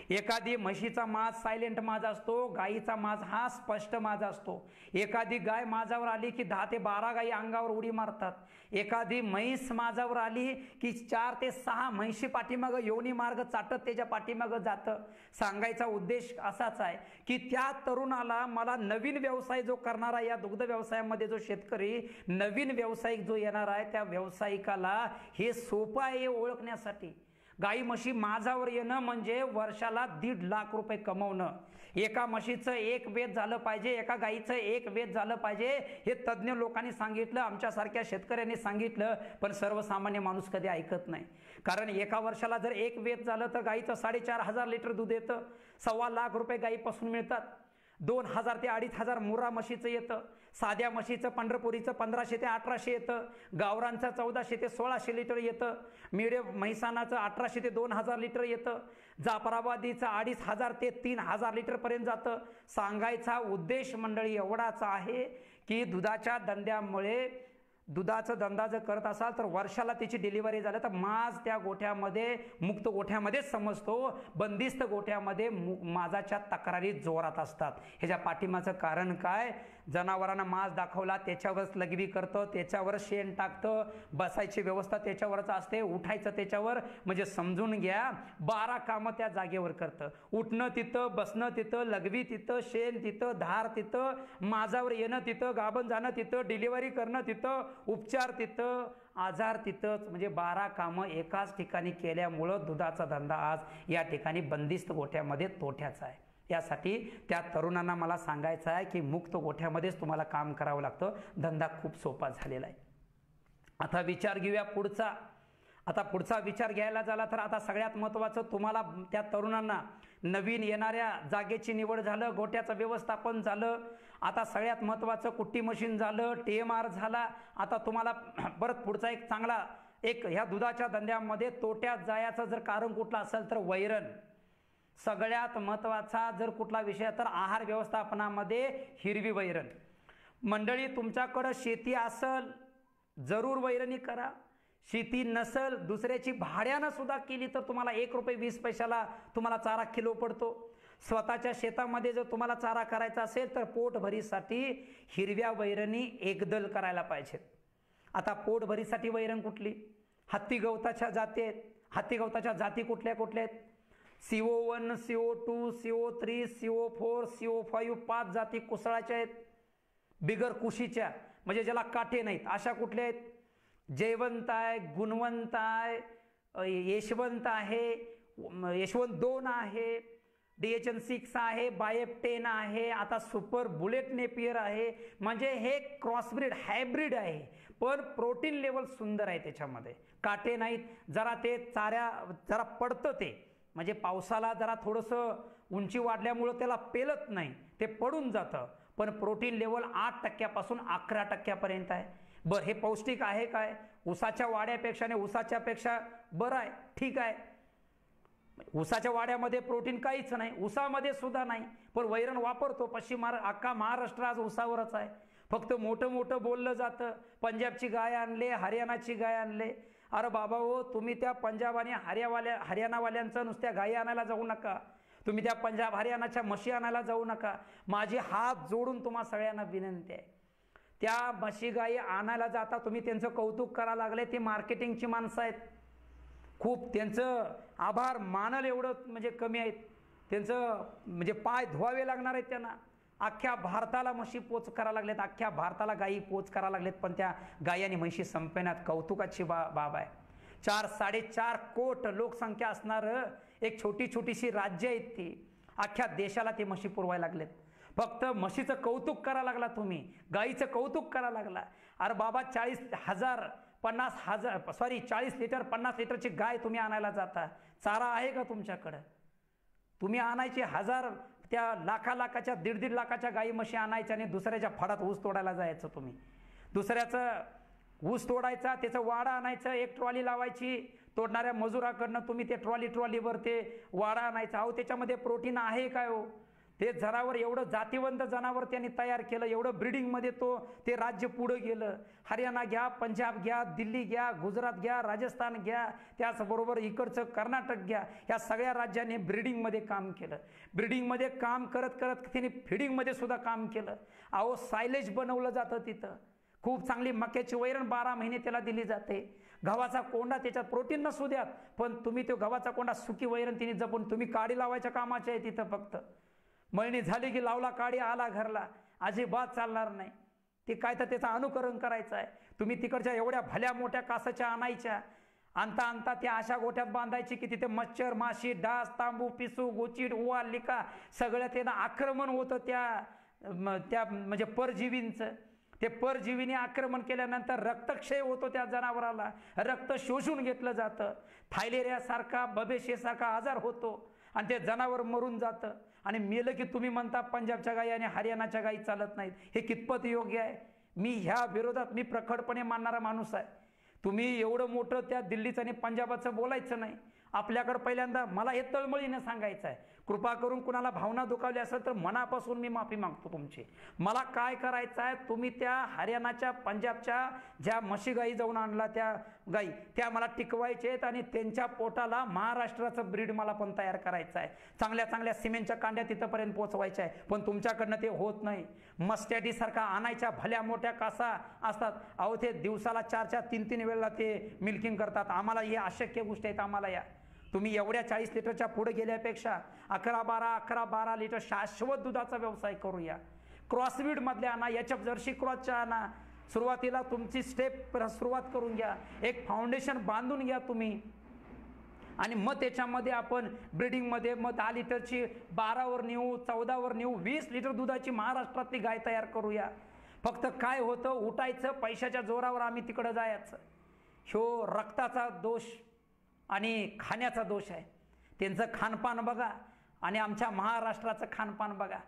एखादी म्हशीचा माज सायलेंट माज असतो, गायीचा माज हा स्पष्ट माज असतो. एखादी गाय माझावर आली की 10 ते 12 गायी अंगावर उडी मारतात. एखादी म्हैस माझावर आली की 4 ते 6 म्हैशी पाठीमागं योनी मार्ग चाटत त्याच्या पाठीमागं जातं. सांगायचा उद्देश असाच आहे की त्या तरुणाला, मला नवीन व्यवसाय जो करणारा, या दुग्ध व्यवसायामध्ये जो शेतकरी नवीन व्यावसायिक जो येणार आहे, त्या व्यावसायिकाला हे सोपं आहे ओळखण्यासाठी. गाई म्हशी माझावर येणं म्हणजे वर्षाला 1.5 लाख रुपये कमवणं. एका म्हशीचं 1 वेध झालं पाहिजे, एका गाईचं 1 वेध झालं पाहिजे, हे तज्ज्ञ लोकांनी सांगितलं, आमच्यासारख्या शेतकऱ्यांनी सांगितलं. पण सर्वसामान्य माणूस कधी ऐकत नाही. कारण एका वर्षाला जर 1 वेध झालं तर गाईचं 4,500 लिटर दूध येतं. 1.25 लाख रुपये गाईपासून मिळतात. 2000 ते 2500 मुर्रा म्हशीचं येतं, साध्या म्हशीचं पंढरपुरीचं 1500 ते 1800 येतं, गावरांचं 1400 ते 1600 लिटर येतं, मिडियम म्हैसानाचं 1800 ते 2000 लिटर येतं, जाफराबादीचं 2500 ते 3000 लिटरपर्यंत जातं. सांगायचा उद्देश मंडळी एवढाच आहे की दुधाच्या धंद्यामुळे, दुधाचा धंदा जर करत असाल तर वर्षाला त्याची डिलिव्हरी झाली तर माज त्या गोठ्यामध्ये, मुक्त गोठ्यामध्येच समजतो, बंदिस्त गोठ्यामध्ये माजाच्या तक्रारी जोरात असतात. ह्याच्या पाठीमाचं कारण काय? जनावरांना माज दाखवला त्याच्यावरच लघवी करतं, त्याच्यावर शेण टाकतं, बसायची व्यवस्था त्याच्यावरच असते, उठायचं त्याच्यावर, म्हणजे समजून घ्या 12 कामं त्या जागेवर करतं. उठणं तिथं, बसणं तिथं, लघवी तिथं, शेण तिथं, धार तिथं, माजावर येणं तिथं, गाभण जाणं तिथं, डिलिव्हरी करणं तिथं, उपचार तिथं, आजार तिथंच, म्हणजे 12 कामं एकाच ठिकाणी केल्यामुळं दुधाचा धंदा आज या ठिकाणी बंदिस्त गोठ्यामध्ये तोट्याचा आहे. यासाठी त्या तरुणांना मला सांगायचं आहे की मुक्त गोठ्यामध्येच तुम्हाला काम करावं लागतं. धंदा खूप सोपा झालेला आहे. आता विचार घेऊया पुढचा. आता पुढचा विचार घ्यायला झाला तर आता सगळ्यात महत्त्वाचं, तुम्हाला त्या तरुणांना नवीन येणाऱ्या जागेची निवड झालं, गोठ्याचं व्यवस्थापन झालं, आता सगळ्यात महत्त्वाचं कुट्टी मशीन झालं, TMR झाला. आता तुम्हाला परत पुढचा एक चांगला ह्या दुधाच्या धंद्यामध्ये तोट्यात जायचं जर कारण कुठलं असेल तर वैरण. सगळ्यात महत्त्वाचा जर कुठला विषय तर आहार व्यवस्थापनामध्ये हिरवी वैरण. मंडळी तुमच्याकडं शेती असेल जरूर वैरणी करा, शेती नसेल दुसऱ्याची भाड्यानं सुद्धा केली तर तुम्हाला ₹1.20 तुम्हाला चारा किलो पडतो. स्वतःच्या शेतामध्ये जर तुम्हाला चारा करायचा असेल तर पोटभरीसाठी हिरव्या वैरणी एकदल करायला पाहिजेत. आता पोटभरीसाठी वैरण कुठली? हत्ती गवताच्या जाती आहेत. हत्ती गवताच्या जाती कुठल्या कुठल्या आहेत? CO1, CO2, CO3, CO4, CO5 5 जाती कुसळाच्या आहेत. बिगर कुशीच्या म्हणजे ज्याला काटे नाहीत अशा कुठल्या आहेत? जयवंत आहे, गुणवंत आहे, यशवंत आहे, यशवंत 2 आहे, DHN 6 आहे, बायफ 10 आहे, आता सुपर बुलेट नेपियर आहे. म्हणजे हे क्रॉसब्रीड हायब्रीड आहे, पण प्रोटीन लेवल सुंदर आहे, त्याच्यामध्ये काटे नाहीत. जरा ते जरा पडतं, ते म्हणजे पावसाला जरा थोडंसं उंची वाढल्यामुळं त्याला पेलत नाही, ते पडून जातं, पण प्रोटीन लेवल 8% 11% आहे. बरं, हे पौष्टिक आहे काय? ऊसाच्या वाड्यापेक्षा आणि ऊसाच्यापेक्षा बरं आहे, ठीक आहे. ऊसाच्या वाड्यामध्ये प्रोटीन काहीच नाही, ऊसामध्ये सुद्धा नाही, पण वैरण वापरतो. अख्खा महाराष्ट्र आज ऊसावरच आहे. फक्त मोठं मोठं बोललं जातं, पंजाबची गाय आणले, हरियाणाची गाय आणले. अरे बाबा हो, तुम्ही त्या पंजाब आणि हरियाणावाल्यांचं नुसत्या गायी आणायला जाऊ नका, तुम्ही त्या पंजाब हरियाणाच्या म्हशी आणायला जाऊ नका. माझी हात जोडून तुम्हा सगळ्यांना विनंती आहे, त्या म्हशी गायी आणायला जाता तुम्ही त्यांचं कौतुक करायला लागले. ते मार्केटिंगची माणसं आहेत, खूप त्यांचं आभार मानल एवढं म्हणजे कमी आहेत. त्यांचं म्हणजे पाय धुवावे लागणार आहेत त्यांना. अख्ख्या भारताला म्हशी पोच करायला लागलेत, अख्ख्या भारताला गायी पोच करायला लागलेत, पण त्या गायी आणि म्हशी संपण्यात कौतुकाची बाब आहे. 4-4.5 कोट लोकसंख्या असणार एक छोटीशी राज्य आहेत ती, अख्ख्या देशाला ते म्हशी पुरवायला लागलेत. फक्त म्हशीचं कौतुक करायला लागला तुम्ही, गाईचं कौतुक करायला लागला. अरे बाबा 40 लिटर 50 लिटरची गाय तुम्ही आणायला जाता, चारा आहे का तुमच्याकडं? तुम्ही आणायची त्या लाखाच्या 1.5 लाखाच्या गाई म्हशी आणायच्या आणि दुसऱ्याच्या फडात ऊस तोडायला जायचं. तुम्ही दुसऱ्याचं ऊस तोडायचा, त्याचं वाडा आणायचं, एक ट्रॉली लावायची, तोडणाऱ्या मजुराकडनं तुम्ही ते ट्रॉलीवर ते वाडा आणायचा. अहो त्याच्यामध्ये प्रोटीन आहे काय हो? ते जनावर एवढं जातीवंत जनावर त्यांनी तयार केलं, एवढं ब्रीडिंगमध्ये ते राज्य पुढं गेलं. हरियाणा घ्या, पंजाब घ्या, दिल्ली घ्या, गुजरात घ्या, राजस्थान घ्या, त्याचबरोबर इकडचं कर्नाटक घ्या, ह्या सगळ्या राज्यांनी ब्रीडिंगमध्ये काम केलं. ब्रीडिंगमध्ये काम करत त्यांनी फिडिंगमध्ये सुद्धा काम केलं. अहो सायलेज बनवलं जातं तिथं, खूप चांगली मक्याची वैरण 12 महिने त्याला दिली जाते. गव्हाचा कोंडा, त्याच्यात प्रोटीन नसू द्यात, पण तुम्ही तो गव्हाचा कोंडा सुकी वैरण तिने जपून, तुम्ही काडी लावायच्या कामाचे आहे तिथं. फक्त मळणी झाली की लावला काडी, आला घरला, अजिबात चालणार नाही. ते काय तर त्याचं अनुकरण करायचं आहे. तुम्ही तिकडच्या एवढ्या भल्या मोठ्या कासाच्या आणायच्या, आणता त्या अशा गोठ्यात बांधायची की तिथे मच्छर, माशी, डास, तांबू, पिसू, गोचीड, उवा, लिका सगळं त्यांना आक्रमण होतं त्या म्हणजे परजीवींचं. ते परजीवीने आक्रमण केल्यानंतर रक्तक्षय होतो त्या जनावराला, रक्त शोषून घेतलं जातं, थायलेरियासारखा, बबेशेसारखा आजार होतो. आणि ते जनावर मरून जातं आणि मेलं की तुम्ही म्हणता पंजाबच्या गायी आणि हरियाणाच्या गायी चालत नाहीत. हे कितपत योग्य आहे? मी ह्या विरोधात मी प्रखरपणे मानणारा माणूस आहे. तुम्ही एवढं मोठं त्या दिल्लीचं आणि पंजाबाचं बोलायचं नाही. आपल्याकडं पहिल्यांदा मला हे तळमळीने सांगायचं आहे. कृपा करून कुणाला भावना दुखावली असेल तर मनापासून मी माफी मागतो तुमची. मला काय करायचं आहे, तुम्ही त्या हरियाणाच्या पंजाबच्या ज्या म्हशी गाई जाऊन आणला त्या गाई त्या मला टिकवायचे आहेत आणि त्यांच्या पोटाला महाराष्ट्राचं ब्रीड मला पण तयार करायचं आहे. चांगल्या चांगल्या सिमेंटच्या कांड्या तिथंपर्यंत पोहोचवायच्या आहे. पण तुमच्याकडनं ते होत नाही. मस्टॅडीसारखा आणायच्या भल्या मोठ्या कासा असतात. अहो ते दिवसाला 4-4 3-3 वेळेला ते मिल्किंग करतात. आम्हाला हे अशक्य गोष्टी आहेत. आम्हाला या तुम्ही एवढ्या 40 लिटरच्या पुढे गेल्यापेक्षा 11-12 लिटर शाश्वत दुधाचा व्यवसाय करूया. क्रॉसवीड मधल्या आणा, HF जर्सी क्रॉसच्या आणा. सुरुवातीला तुमची स्टेप सुरुवात करून घ्या. एक फाउंडेशन बांधून घ्या तुम्ही आणि मग त्याच्यामध्ये आपण ब्रीडिंगमध्ये मग 10 लिटरची 12वर नेऊ, 14वर नेऊ, 20 लिटर दुधाची महाराष्ट्रातली गाय तयार करूया. फक्त काय होतं, उठायचं पैशाच्या जोरावर आम्ही तिकडं जायचं. ह्यो रक्ताचा दोष आणि खाण्याचा दोष आहे. त्यांचं खानपान बघा आणि आमच्या महाराष्ट्राचं खानपान बघा.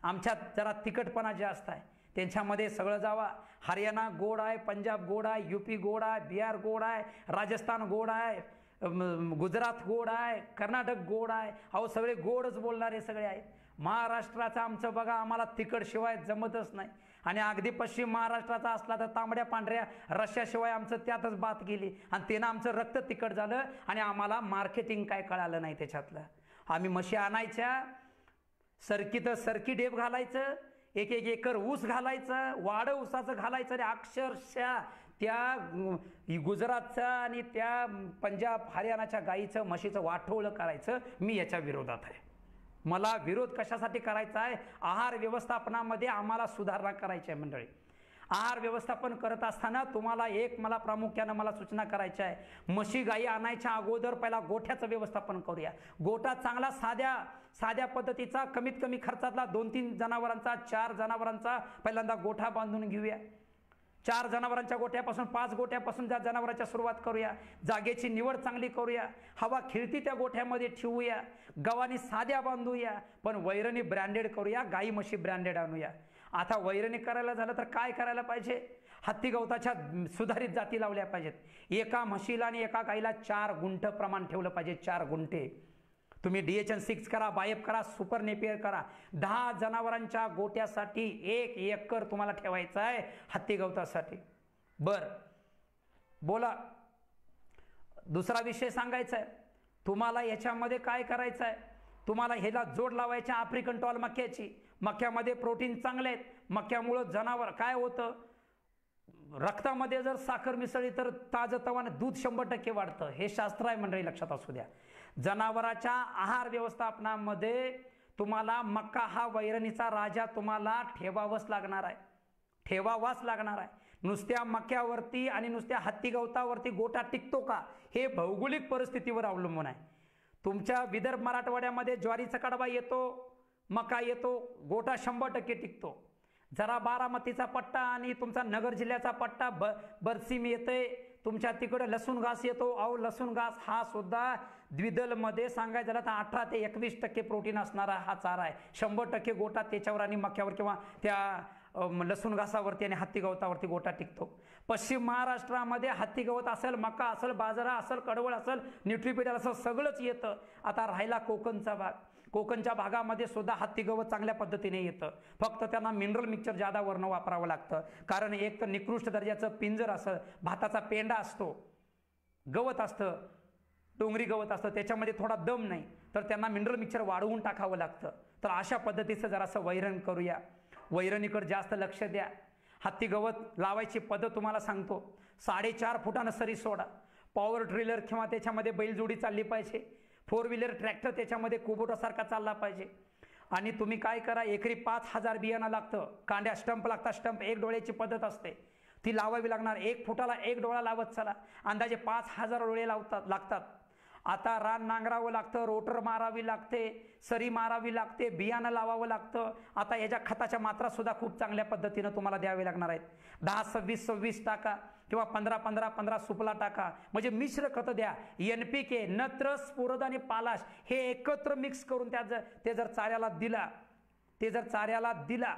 आमच्यात जरा तिखटपणा जास्त आहे, त्यांच्यामध्ये सगळं जावा. हरियाणा गोड आहे, पंजाब गोड आहे, UP गोड आहे, बिहार गोड आहे, राजस्थान गोड आहे, गुजरात गोड आहे, कर्नाटक गोड आहे. अहो सगळे गोडच बोलणारे सगळे आहेत. महाराष्ट्राचं आमचं बघा, आम्हाला तिखटशिवाय जमतच नाही. आणि अगदी पश्चिम महाराष्ट्राचा असला तर तांबड्या पांढऱ्या रश्श्याशिवाय आमचं त्यातच बात गेली आणि त्यानं आमचं रक्त तिखट झालं आणि आम्हाला मार्केटिंग काय कळालं नाही त्याच्यातलं. आम्ही म्हशी आणायच्या, सरकी तर सरकी डेप घालायचं, 1-1 एकर ऊस घालायचं, वाडं ऊसाचं घालायचं आणि अक्षरशः त्या गुजरातचं आणि त्या पंजाब हरियाणाच्या गाईचं म्हशीचं वाटोळं करायचं. मी याच्या विरोधात आहे. मला विरोध कशासाठी करायचा आहे? आहार व्यवस्थापनामध्ये आम्हाला सुधारणा करायची आहे मंडळी. आहार व्यवस्थापन करत असताना तुम्हाला मला प्रामुख्यानं मला सूचना करायची आहे. म्हशी गाई आणायच्या अगोदर पहिला गोठ्याचं व्यवस्थापन करूया. गोठा चांगला साध्या पद्धतीचा, कमीत कमी खर्चातला 2-3 जनावरांचा 4 जनावरांचा पहिल्यांदा गोठा बांधून घेऊया. 4 जनावरांच्या गोठ्यापासून 5 गोठ्यापासून त्या जनावरांच्या सुरुवात करूया. जागेची निवड चांगली करूया. हवा खिळती त्या गोठ्यामध्ये ठेवूया. गव्हाणी साध्या बांधूया, पण वैरणी ब्रँडेड करूया. गाई म्हशी ब्रँडेड आणूया. आता वैरणी करायला झालं तर काय करायला पाहिजे? हत्ती गवताच्या सुधारित जाती लावल्या पाहिजेत. एका म्हशीला आणि एका गाईला 4 गुंठ प्रमाण ठेवलं पाहिजे. 4 गुंठे. तुम्ही DHN 6 करा, बायप करा, सुपर नेपियर करा. 10 जनावरांच्या गोट्यासाठी 1 एकर तुम्हाला ठेवायचा आहे हत्ती गवतासाठी. बर बोला, दुसरा विषय सांगायचा आहे तुम्हाला. याच्यामध्ये काय करायचं आहे? तुम्हाला ह्याला जोड लावायच्या आफ्रिकन टॉल मक्याची. मक्यामध्ये प्रोटीन चांगले आहेत. मक्यामुळं जनावर काय होतं, रक्तामध्ये जर साखर मिसळली तर ताजतवानं दूध 100% वाढतं. हे शास्त्र आहे मंडळी, लक्षात असू द्या. जनावराच्या आहार व्यवस्थापनामध्ये तुम्हाला मक्का हा वैरणीचा राजा तुम्हाला ठेवावाच लागणार आहे. नुसत्या मक्यावरती आणि नुसत्या हत्ती गवतावरती गोठा टिकतो का, हे भौगोलिक परिस्थितीवर अवलंबून आहे. तुमच्या विदर्भ मराठवाड्यामध्ये ज्वारीचा कडबा येतो, मका येतो, गोठा 100% टिकतो. जरा बारामतीचा पट्टा आणि तुमचा नगर जिल्ह्याचा पट्टा बरसीम येते, तुमच्या तिकडे लसूण घास येतो. अहो लसूण घास हा सुद्धा द्विदलमध्ये सांगायचं झालं तर 18 ते 21% प्रोटीन असणारा हा चारा आहे. 100% गोठा त्याच्यावर आणि मक्यावर किंवा त्या लसूण घासावरती आणि हत्ती गवतावरती गोठा टिकतो. पश्चिम महाराष्ट्रामध्ये हत्ती गवत असेल, मका असेल, बाजरा असेल, कडवळ असेल, न्यूट्रिपिटल असेल, सगळंच येतं. आता राहिला कोकणचा भाग. कोकणच्या भागामध्ये सुद्धा हत्ती गवत चांगल्या पद्धतीने येतं. फक्त त्यांना मिनरल मिक्सचर जादा वर्ण वापरावं लागतं. कारण एक तर निकृष्ट दर्जाचं पिंजर असं, भाताचा पेंडा असतो, गवत असतं, डोंगरी गवत असतं, त्याच्यामध्ये थोडा दम नाही, तर त्यांना मिनरल मिक्सचर वाढवून टाकावं लागतं. तर अशा पद्धतीचं जरासं वैरण करूया. वैरणीकडे जास्त लक्ष द्या. हत्ती गवत लावायची पद्धत तुम्हाला सांगतो. 4.5 फुटानं सरी सोडा. पॉवर ट्रेलर किंवा त्याच्यामध्ये बैलजोडी चालली पाहिजे. 4 व्हीलर ट्रॅक्टर त्याच्यामध्ये कुबोटासारखा चालला पाहिजे. आणि तुम्ही काय करा, एकरी 5,000 बियाणं लागतं. कांड्या स्टंप लागतात. स्टंप 1 डोळ्याची पद्धत असते, ती लावावी लागणार. 1 फुटाला 1 डोळा लावत चला. अंदाजे 5,000 डोळे लागतात. आता रान नांगरावं लागतं, रोटर मारावी लागते, सरी मारावी लागते, बियाणं लावावं लागतं. आता याच्या खताच्या मात्रा सुद्धा खूप चांगल्या पद्धतीनं तुम्हाला द्यावी लागणार आहेत. 10-26-26 टाका. किंवा 15-15-15 सुपला टाका, म्हणजे मिश्र खतं द्या. NPK, नत्र, स्फुरद आणि पालाश हे एकत्र मिक्स करून ते जर चाऱ्याला दिला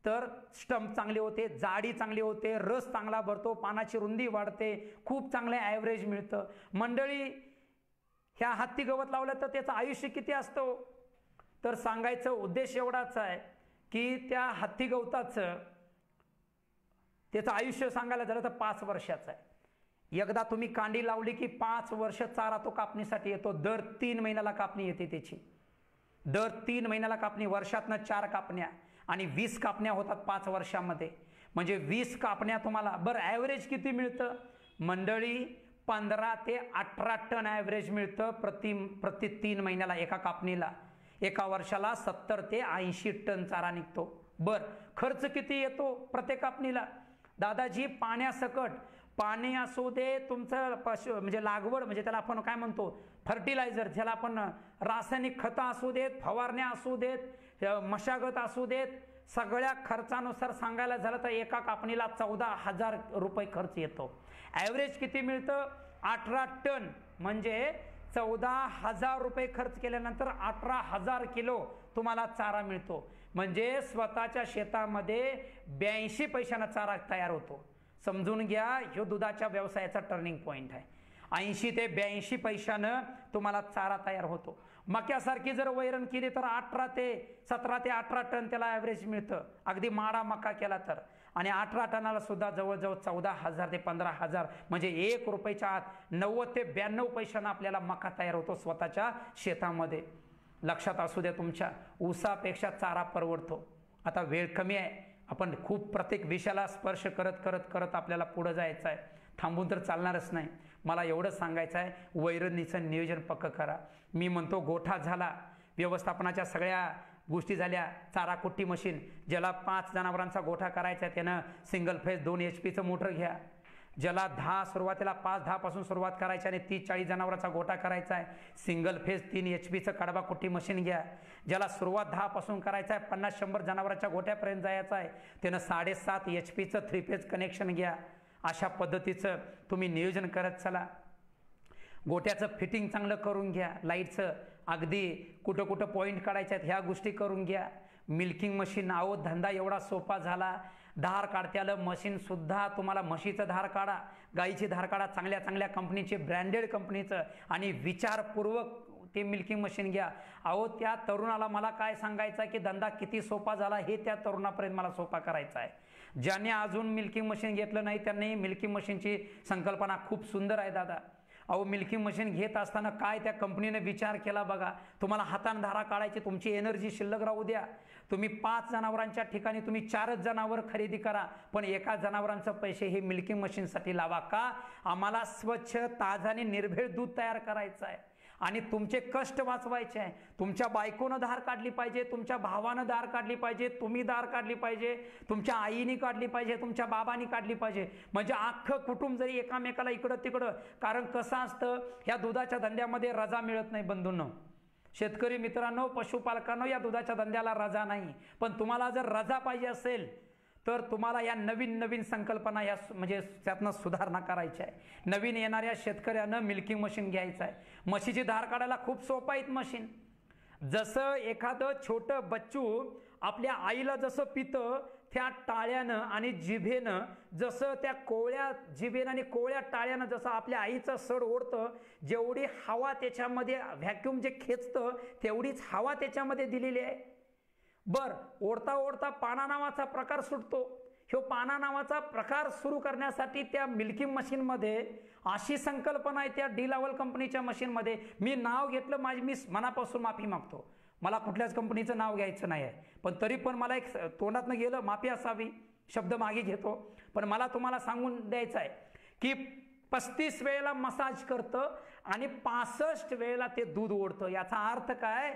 तर स्टंप चांगले होते, जाडी चांगली होते, रस चांगला भरतो, पानाची रुंदी वाढते, खूप चांगले ॲव्हरेज मिळतं. मंडळी, ह्या हत्ती गवत लावलं तर त्याचं आयुष्य किती असतं? तर सांगायचं उद्देश एवढाच आहे की त्या हत्ती गवताचं त्याचं आयुष्य सांगायला झालं तर 5 वर्षाचं आहे. एकदा तुम्ही कांडी लावली की 5 वर्ष चारा तो कापणीसाठी येतो. दर 3 महिन्याला कापणी येते त्याची. दर 3 महिन्याला कापणी, वर्षातनं 4 कापण्या आणि 20 कापण्या होतात 5 वर्षामध्ये. म्हणजे 20 कापण्या तुम्हाला. बरं, ॲव्हरेज किती मिळतं मंडळी? 15 ते 18 टन ॲव्हरेज मिळतं प्रति 3 महिन्याला एका कापणीला. एका वर्षाला 70 ते 80 टन चारा निघतो. बरं, खर्च किती येतो प्रत्येक कापणीला? दादाजी, पाण्यासकट, पाणी असू दे, तुमचं म्हणजे लागवड, म्हणजे त्याला आपण काय म्हणतो, फर्टिलायझर, ज्याला आपण रासायनिक खतं असू देत, फवारण्या असू देत, मशागत असू देत, सगळ्या खर्चानुसार सांगायला झालं तर एका कापणीला 14,000 रुपये खर्च येतो. ॲव्हरेज किती मिळतं? 18 टन, म्हणजे 14,000 रुपये खर्च केल्यानंतर 18,000 किलो तुम्हाला चारा मिळतो. म्हणजे स्वतःच्या शेतामध्ये 82 पैशांना चारा तयार होतो. समजून घ्या, ह्यो दुधाच्या व्यवसायाचा टर्निंग पॉईंट आहे. 80 ते 82 पैशानं तुम्हाला चारा तयार होतो. मक्यासारखी जर वैरण केली तर 17 ते 18 टन त्याला ॲव्हरेज मिळतं, अगदी माडा मका केला तर. आणि 18 टनाला सुद्धा जवळजवळ 14,000 ते 15,000, म्हणजे 1 रुपयाच्या आत 90 ते 92 पैशानं आपल्याला मका तयार होतो स्वतःच्या शेतामध्ये. लक्षात असू द्या तुमच्या, ऊसापेक्षा चारा परवडतो. आता वेळ कमी आहे, आपण खूप प्रत्येक विषयाला स्पर्श करत करत करत आपल्याला पुढं जायचं आहे. थांबून तर चालणारच नाही. मला एवढं सांगायचं आहे, वैरणीचं नियोजन पक्कं करा. मी म्हणतो गोठा झाला, व्यवस्थापनाच्या सगळ्या गोष्टी झाल्या, चारा कुट्टी मशीन, ज्याला 5 जनावरांचा गोठा करायचा आहे त्यानं सिंगल फेज 2 HP मोटर घ्या. ज्याला सुरुवातीला 5-10 पासून सुरुवात करायची आणि 30-40 जनावरांचा गोठा करायचा आहे, सिंगल फेज 3 HP कडबा कुट्टी मशीन घ्या. ज्याला सुरुवात 10 पासून करायचा आहे, 50-100 जनावरांच्या गोठ्यापर्यंत जायचं आहे, त्यानं 7.5 HP 3 फेज कनेक्शन घ्या. अशा पद्धतीचं तुम्ही नियोजन करत चला. गोट्याचं फिटिंग चांगलं करून घ्या, लाईटचं अगदी कुठं कुठं पॉईंट काढायचे आहेत ह्या गोष्टी करून घ्या. मिल्किंग मशीन, अहो धंदा एवढा सोपा झाला. धार काढत्याला मशीन सुद्धा तुम्हाला, म्हशीचं धार काढा, गाईची धार काढा, चांगल्या चांगल्या कंपनीचे, ब्रँडेड कंपनीचं, आणि विचारपूर्वक ते मिल्किंग मशीन घ्या. अहो त्या तरुणाला मला काय सांगायचं आहे की धंदा किती सोपा झाला हे त्या तरुणापर्यंत मला सोपा करायचा आहे. ज्यांनी अजून मिल्किंग मशीन घेतलं नाही त्यांनी मिल्किंग मशीनची संकल्पना खूप सुंदर आहे दादा. अहो मिल्किंग मशीन घेत असताना काय त्या कंपनीने विचार केला बघा. तुम्हाला हाताने धारा काढायची, तुमची एनर्जी शिल्लक राहू द्या. तुम्ही 5 जनावरांच्या ठिकाणी तुम्ही 4च जनावर खरेदी करा, पण एका जनावरांचे पैसे हे मिल्किंग मशीनसाठी लावा. का? आम्हाला स्वच्छ, ताजं आणि निर्भेळ दूध तयार करायचं आहे आणि तुमचे कष्ट वाचवायचे आहे. तुमच्या बायकोनं धार काढली पाहिजे, तुमच्या भावानं धार काढली पाहिजे, तुम्ही धार काढली पाहिजे, तुमच्या आईने काढली पाहिजे, तुमच्या बाबांनी काढली पाहिजे. म्हणजे अख्खं कुटुंब जरी एकामेकाला इकडं तिकडं, कारण कसं असतं ह्या दुधाच्या धंद्यामध्ये रजा मिळत नाही बंधूंनो. शेतकरी मित्रांनो, पशुपालकांनो, या दुधाच्या धंद्याला रजा नाही. पण तुम्हाला जर रजा पाहिजे असेल तर तुम्हाला या नवीन नवीन संकल्पना या म्हणजे त्यातनं सुधारणा करायची आहे. नवीन येणाऱ्या शेतकऱ्यानं मिल्किंग मशीन घ्यायचं आहे. म्हशीची धार काढायला खूप सोपं आहे मशीन. जसं एखादं छोटं बच्चू आपल्या आईला जसं पितं, त्या टाळ्यानं आणि जिभेनं, जसं त्या कोवळ्या जिभेनं आणि कोवळ्या टाळ्यानं जसं आपल्या आईचं सड ओढतं, जेवढी हवा त्याच्यामध्ये व्हॅक्यूम जे खेचतं तेवढीच हवा त्याच्यामध्ये दिलेली आहे. बर, ओढता ओढता पाना नावाचा प्रकार सुटतो. ह्यो पाना नावाचा प्रकार सुरू करण्यासाठी त्या मिल्किंग मशीनमध्ये अशी संकल्पना आहे त्या डी-लेवल कंपनीच्या मशीनमध्ये. मी नाव घेतलं, मी मनापासून माफी मागतो, मला कुठल्याच कंपनीचं नाव घ्यायचं नाही आहे, पण तरी पण मला एक तोंडातनं गेलं, माफी असावी, शब्द मागे घेतो. पण मला तुम्हाला सांगून द्यायचं आहे की 35 वेळेला मसाज करतं आणि 65 वेळेला ते दूध ओढतं. याचा अर्थ काय?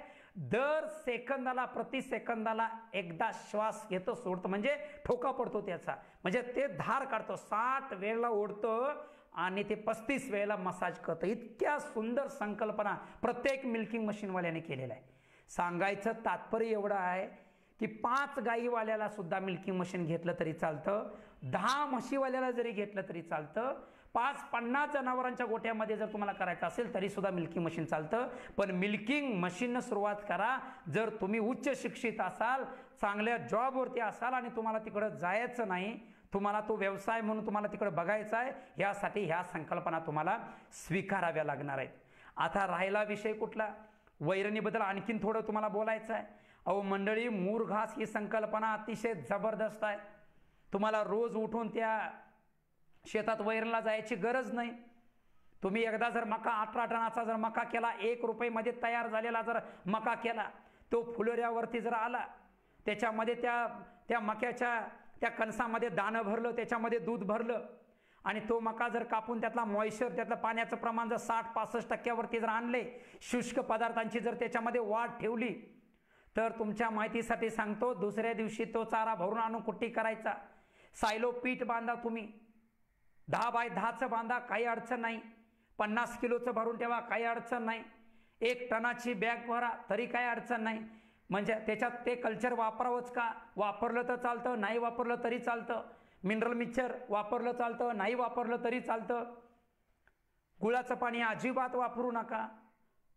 दर सेकंदाला, प्रति सेकंदाला एकदा श्वास घेतो, सोडतं, म्हणजे ठोका पडतो त्याचा, म्हणजे ते धार काढतो. 60 वेळेला ओढतं आणि ते 35 वेळेला मसाज करतं. इतक्या सुंदर संकल्पना प्रत्येक मिल्किंग मशीनवाल्याने केलेला आहे. सांगायचं तात्पर्य एवढं आहे की 5 गाईवाल्याला सुद्धा मिल्किंग मशीन घेतलं तरी चालतं. 10 म्हशीवाल्याला जरी घेतलं तरी चालतं, 50 जनावरांच्या गोठ्यामध्ये जर तुम्हाला करायचं असेल तरी सुद्धा मिल्किंग मशीन चालतं. पण मिल्किंग मशीननं सुरुवात करा जर तुम्ही उच्च शिक्षित असाल, चांगल्या जॉबवरती असाल आणि तुम्हाला तिकडं जायचं नाही, तुम्हाला तो व्यवसाय म्हणून तुम्हाला तिकडे बघायचा आहे, यासाठी ह्या संकल्पना तुम्हाला स्वीकाराव्या लागणार आहेत. आता राहिला विषय कुठला, वैरणीबद्दल आणखीन थोडं तुम्हाला बोलायचं आहे. अहो मंडळी, मूर घास ही संकल्पना अतिशय जबरदस्त आहे. तुम्हाला रोज उठून त्या शेतात वैरणला जायची गरज नाही. तुम्ही एकदा जर मका 18 टनाचा जर मका केला, 1 रुपयामध्ये तयार झालेला जर मका केला, तो फुलोऱ्यावरती जर आला, त्याच्यामध्ये त्या मक्याच्या त्या कणसामध्ये दाणं भरलं, त्याच्यामध्ये दूध भरलं आणि तो मका जर कापून त्यातला मॉइश्चर, त्यातलं पाण्याचं प्रमाण जर 60-65% जर आणले, शुष्क पदार्थांची जर त्याच्यामध्ये वाढ ठेवली, तर तुमच्या माहितीसाठी सांगतो, दुसऱ्या दिवशी तो चारा भरून आणून कुट्टी करायचा. सायलो पीठ बांधा, तुम्ही 10 बाय 10चं बांधा, काही अडचण नाही. 50 किलोचं भरून ठेवा, काही अडचण नाही. 1 टनाची बॅग भरा तरी काही अडचण नाही. म्हणजे त्याच्यात ते कल्चर वापरावंच का? वापरलं तर चालतं, नाही वापरलं तरी चालतं. मिनरल मिक्सचर वापरलं चालतं, नाही वापरलं तरी चालतं. गुळाचं पाणी अजिबात वापरू नका.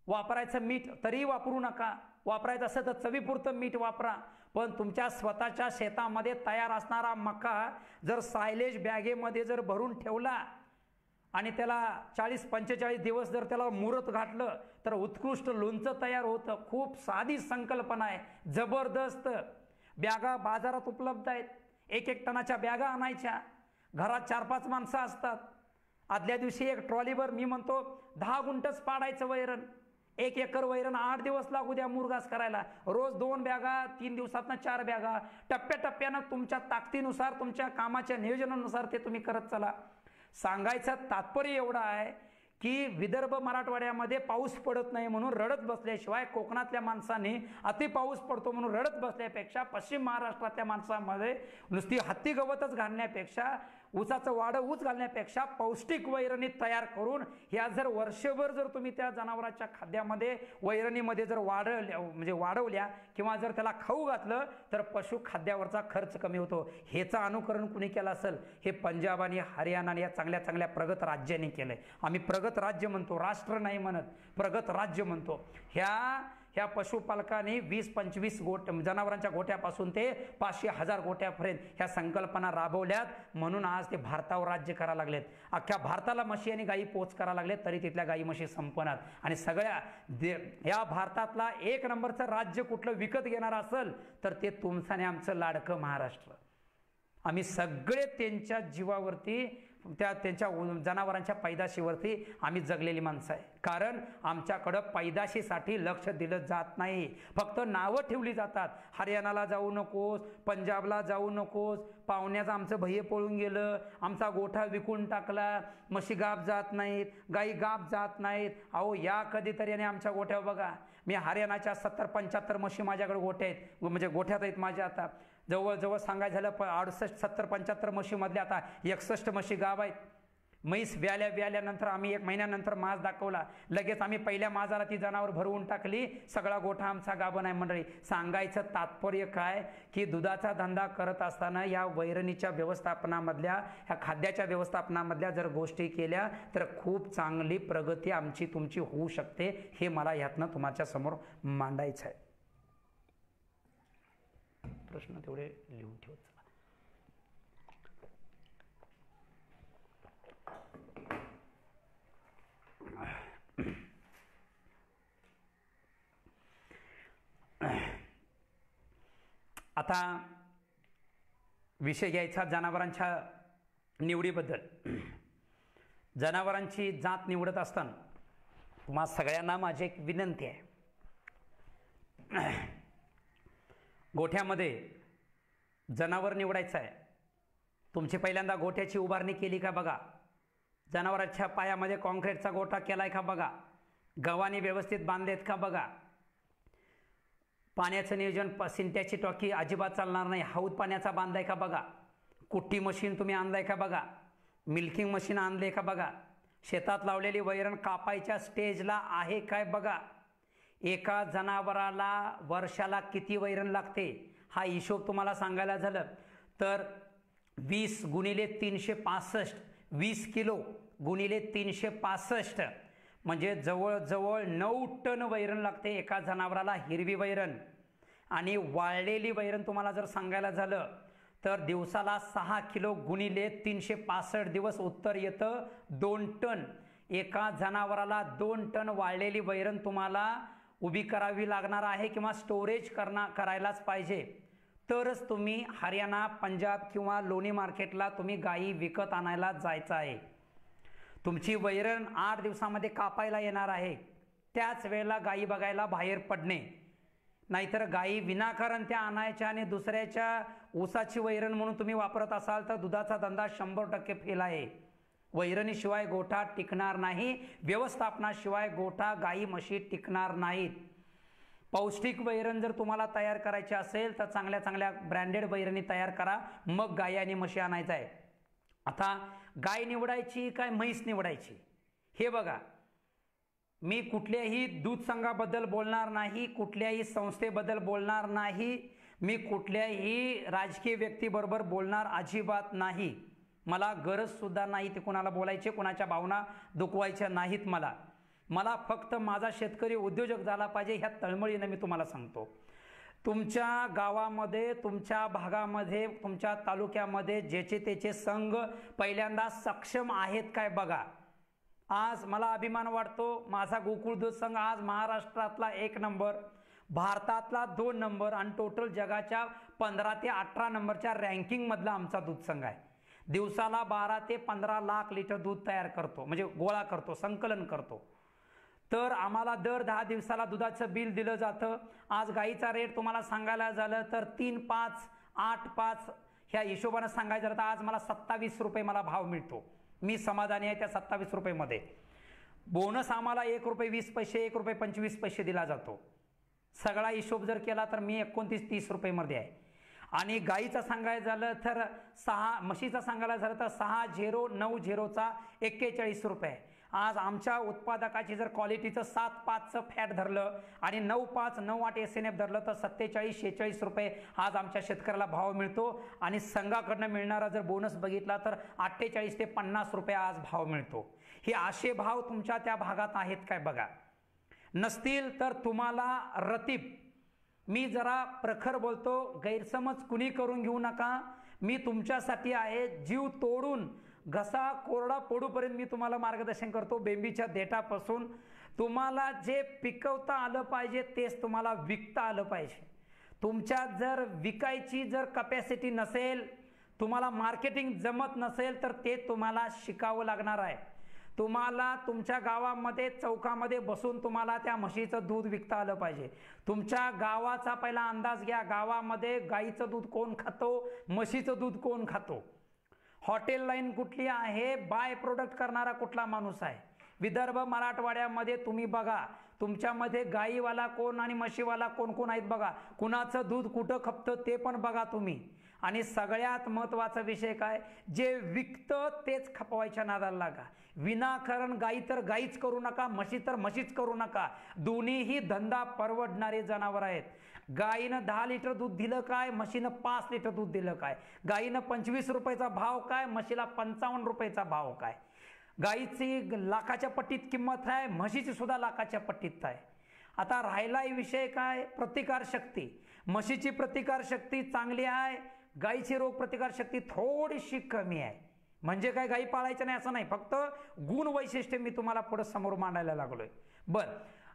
वापरायचं मीठ तरी वापरू नका. वापरायचं असं तर चवीपुरतं मीठ वापरा. पण तुमच्या स्वतःच्या शेतामध्ये तयार असणारा मका जर सायलेज बॅगेमध्ये जर भरून ठेवला आणि त्याला 40-45 दिवस जर त्याला मुहूर्त घातलं तर उत्कृष्ट लोणचं तयार होतं. खूप साधी संकल्पना आहे, जबरदस्त. बॅगा बाजारात उपलब्ध आहेत. 1-1 टनाच्या बॅगा आणायच्या. घरात 4-5 माणसं असतात. आदल्या दिवशी एक ट्रॉलीवर, मी म्हणतो 10 गुंठच पाडायचं वैरण. 1 एकर वैरण 8 दिवस लागू द्या मुरघास करायला. रोज 2 बॅगा, 3 दिवसातनं 4 बॅगा. टप्प्याटप्प्यानं तुमच्या ताकदीनुसार, तुमच्या कामाच्या नियोजनानुसार ते तुम्ही करत चला. सांगायचं तात्पर्य एवढं आहे की विदर्भ मराठवाड्यामध्ये पाऊस पडत नाही म्हणून रडत बसल्याशिवाय, कोकणातल्या माणसांनी अति पाऊस पडतो म्हणून रडत बसल्यापेक्षा, पश्चिम महाराष्ट्रातल्या माणसांमध्ये नुसती हत्ती गवतच घालण्यापेक्षा, ऊसाचं वाडं ऊस घालण्यापेक्षा पौष्टिक वैरणी तयार करून ह्या जर वर्षभर जर तुम्ही त्या जनावरांच्या खाद्यामध्ये, वैरणीमध्ये जर वाढवल्या किंवा जर त्याला खाऊ घातलं तर पशुखाद्यावरचा खर्च कमी होतो. ह्याचं अनुकरण कुणी केलं असेल? हे पंजाब आणि हरियाणा या चांगल्या चांगल्या प्रगत राज्यांनी केलंय. आम्ही प्रगत राज्य म्हणतो, राष्ट्र नाही म्हणत, प्रगत राज्य म्हणतो. ह्या पशुपालकांनी 20-25 जनावरांच्या गोट्यापासून ते 500-1000 गोट्यापर्यंत ह्या संकल्पना राबवल्यात. म्हणून आज ते भारतावर राज्य करायला लागलेत. अख्ख्या भारताला म्हशी आणि गायी पोच करायला लागलेत, तरी तिथल्या गायी म्हशी संपणार. आणि सगळ्या या भारतातला 1 नंबरचं राज्य कुठलं विकत घेणार असेल तर ते तुमचं आणि आमचं लाडकं महाराष्ट्र. आम्ही सगळे त्यांच्या जीवावरती, त्यांच्या जनावरांच्या पैदाशीवरती आम्ही जगलेली माणसं आहे. कारण आमच्याकडं पैदाशीसाठी लक्ष दिलं जात नाही. फक्त नावं ठेवली जातात. हरियाणाला जाऊ नकोस, पंजाबला जाऊ नकोस, पाहुण्याचं आमचं भय्य पळून गेलं, आमचा गोठा विकून टाकला, म्हशी गाप जात नाहीत, गाई गाप जात नाहीत. अहो या कधीतरी आणि आमच्या गोठ्यावर बघा. मी हरियाणाच्या 70-75 म्हशी माझ्याकडे गोठ्या आहेत, म्हणजे गोठ्यात आहेत माझ्या. आता जवळजवळ सांगायचं झालं 68-70-75 म्हशीमधल्या आता 61 म्हशी गाव आहेत. म्हैस व्याल्यानंतर आम्ही 1 महिन्यानंतर माज दाखवला, लगेच आम्ही पहिल्या माजाला ती जनावर भरवून टाकली. सगळा गोठा आमचा गाभण आहे. मंडळी, सांगायचं तात्पर्य काय की दुधाचा धंदा करत असताना या वैरणीच्या व्यवस्थापनामधल्या, ह्या खाद्याच्या व्यवस्थापनामधल्या जर गोष्टी केल्या तर खूप चांगली प्रगती आमची तुमची होऊ शकते. हे मला ह्यातनं तुमच्या समोर मांडायचं आहे. प्रश्न तेवढे लिहून ठेवत चला. आता विषय घ्यायचा जनावरांच्या निवडीबद्दल. जनावरांची जात निवडत असताना तुम्हा सगळ्यांना माझी एक विनंती आहे. गोठ्यामध्ये जनावर निवडायचं आहे. तुमची पहिल्यांदा गोठ्याची उभारणी केली का बघा. जनावरांच्या पायामध्ये कॉन्क्रीटचा गोठा केलाय का बघा. गव्हाणी व्यवस्थित बांधलेत का बघा. पाण्याचं नियोजन, सिंट्याची टॉकी अजिबात चालणार नाही, हौद पाण्याचा बांधलाय का बघा. कुट्टी मशीन तुम्ही आणलाय का बघा. मिल्किंग मशीन आणले का बघा. शेतात लावलेली वैरण कापायच्या स्टेजला आहे काय बघा. एका जनावराला वर्षाला किती वैरण लागते हा हिशोब तुम्हाला सांगायला झालं तर 20 गुणिले 365, 20 किलो गुणिले 365 म्हणजे जवळजवळ 9 टन वैरण लागते एका जनावराला, हिरवी वैरण. आणि वाळलेली वैरण तुम्हाला जर सांगायला झालं तर दिवसाला 6 किलो गुणिले 365 दिवस उत्तर येतं 2 टन. एका जनावराला 2 टन वाळलेली वैरण तुम्हाला उभी करावी लागणार आहे किंवा स्टोरेज करायलाच पाहिजे. तरच तुम्ही हरियाणा, पंजाब किंवा लोणी मार्केटला तुम्ही गायी विकत आणायला जायचं आहे. तुमची वैरण 8 दिवसामध्ये कापायला येणार आहे. त्याच वेळेला गायी बघायला बाहेर पडणे. नाहीतर गायी विनाकारण त्या आणायच्या आणि दुसऱ्याच्या ऊसाची वैरण म्हणून तुम्ही वापरत असाल तर दुधाचा धंदा 100% फेल आहे. वैरणीशिवाय गोठा टिकणार नाही. व्यवस्थापनाशिवाय गोठा, गायी, म्हशी टिकणार नाहीत. पौष्टिक वैरण जर तुम्हाला तयार करायची असेल तर चांगल्या चांगल्या ब्रँडेड वैरणी तयार करा, मग गायी आणि म्हशी आणायचं आहे. आता गाय निवडायची काय म्हैस निवडायची हे बघा. मी कुठल्याही दूध संघाबद्दल बोलणार नाही, कुठल्याही संस्थेबद्दल बोलणार नाही, मी कुठल्याही राजकीय व्यक्तीबरोबर बोलणार अजिबात नाही. मला गरज सुद्धा नाही ते कोणाला बोलायचे, कोणाच्या भावना दुखवायच्या नाहीत. मला फक्त माझा शेतकरी उद्योजक झाला पाहिजे ह्या तळमळीनं मी तुम्हाला सांगतो. तुमच्या गावामध्ये, तुमच्या भागामध्ये, तुमच्या तालुक्यामध्ये ज्याचे त्याचे संघ पहिल्यांदा सक्षम आहेत काय बघा. आज मला अभिमान वाटतो, माझा गोकुळ दूध संघ आज महाराष्ट्रातला 1 नंबर, भारतातला 2 नंबर आणि टोटल जगाच्या 15 ते 18 नंबरच्या रँकिंगमधला आमचा दूध संघ आहे. दिवसाला 12 ते 15 लाख लिटर दूध तयार करतो, म्हणजे गोळा करतो, संकलन करतो. तर आम्हाला दर 10 दिवसाला दुधाचं बिल दिलं जातं. आज गाईचा रेट तुम्हाला सांगायला झालं तर 3.5, 8.5 ह्या हिशोबानं सांगायचं झालं तर आज मला 27 रुपये मला भाव मिळतो. मी समाधानी आहे त्या 27 रुपयेमध्ये. बोनस आम्हाला 1 रुपये 20 पैसे, 1 रुपये 25 पैसे दिला जातो. सगळा हिशोब जर केला तर मी 29-30 रुपयेमध्ये आहे. आणि गाईचा सांगायचं झालं तर म्हशीचा सांगायला झालं तर 6090चा 41 रुपये. आज आमच्या उत्पादकाची जर क्वालिटीचं 7.5चं फॅट धरलं आणि 9.5, 9.8 SNF धरलं तर 47-46 रुपये आज आमच्या शेतकऱ्याला भाव मिळतो. आणि संघाकडनं मिळणारा जर बोनस बघितला तर 48 ते 50 रुपये आज भाव मिळतो. हे असे भाव तुमच्या त्या भागात आहेत काय बघा. नसतील तर तुम्हाला रतीब. मी जरा प्रखर बोलतो, गैरसमज कुणी करून घेऊ नका. मी तुमच्यासाठी आहे. जीव तोडून घसा कोरडा पडूपर्यंत मी तुम्हाला मार्गदर्शन करतो. बेंबीच्या देठापासून तुम्हाला जे पिकवता आलं पाहिजे तेच तुम्हाला विकता आलं पाहिजे. तुमच्यात जर विकायची जर कपॅसिटी नसेल, तुम्हाला मार्केटिंग जमत नसेल तर ते तुम्हाला शिकावं लागणार आहे. तुम्हाला तुमच्या गावामध्ये चौकामध्ये बसून तुम्हाला त्या म्हशीचं दूध विकता आलं पाहिजे. तुमच्या गावाचा पहिला अंदाज घ्या. गावामध्ये गाईचं दूध कोण खातो, म्हशीचं दूध कोण खातो, हॉटेल लाईन कुठली आहे, बाय प्रोडक्ट करणारा कुठला माणूस आहे. विदर्भ, मराठवाड्यामध्ये तुम्ही बघा तुमच्यामध्ये गाईवाला कोण आणि म्हशीवाला कोण कोण आहेत बघा. कुणाचं दूध कुठं खपतं ते पण बघा तुम्ही. आणि सगळ्यात महत्त्वाचा विषय काय, जे विकतं तेच खपवायच्या नादाला लागा. विनाकारण गाई तर गाईच करू नका, म्हशी तर म्हशीच करू नका. दोन्हीही धंदा परवडणारे जनावर आहेत. गाईनं 10 लिटर दूध दिलं काय, म्हशीनं 5 लिटर दूध दिलं काय. गाईनं 25 रुपयाचा भाव काय, म्हशीला 55 रुपयाचा भाव काय. गाईची लाखाच्या पट्टीत किंमत आहे, म्हशीची सुद्धा लाखाच्या पट्टीत आहे. आता राहिला विषय काय, प्रतिकारशक्ती. म्हशीची प्रतिकारशक्ती चांगली आहे, गाईची रोग प्रतिकारशक्ती थोडीशी कमी आहे. म्हणजे काय गाई पाळायचं नाही असं नाही, फक्त गुण वैशिष्ट्य मी तुम्हाला पुढे समोर मांडायला लागलोय. बरं,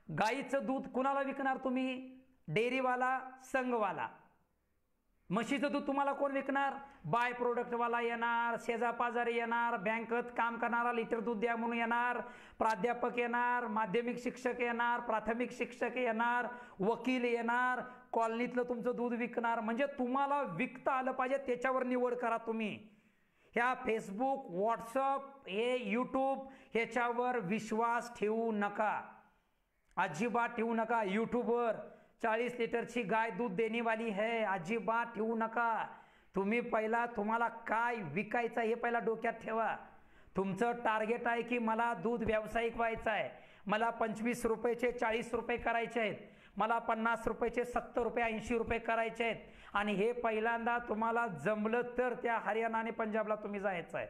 गाईचं दूध कुणाला विकणार तुम्ही, डेअरीवाला, संघवाला. म्हशीचं दूध तुम्हाला कोण विकणार, बाय प्रोडक्टवाला येणार, शेजापाजारी येणार, बँकेत काम करणारा लिटर दूध द्या म्हणून येणार, प्राध्यापक येणार, माध्यमिक शिक्षक येणार, प्राथमिक शिक्षक येणार, वकील येणार, कॉलनीतलं तुमचं दूध विकणार. म्हणजे तुम्हाला विकता आलं पाहिजे त्याच्यावर निवड करा तुम्ही. ह्या फेसबुक, व्हॉट्सअप, हे यूट्यूब ह्याच्यावर विश्वास ठेवू नका, अजिबात ठेवू नका. यूट्यूबवर 40 लिटरची गाय दूध देनेवाली है, अजिबात ठेवू नका. तुम्ही पहिला तुम्हाला काय विकायचं हे पहिला डोक्यात ठेवा. तुमचं टार्गेट आहे की मला दूध व्यावसायिक व्हायचं आहे, मला 25 रुपयाचे 40 रुपये करायचे आहेत, मला 50 रुपयाचे 70 रुपये 80 रुपये करायचे आहेत आणि हे पहिल्यांदा तुम्हाला जमलं तर त्या हरियाणा आणि पंजाबला तुम्ही जायचं आहे.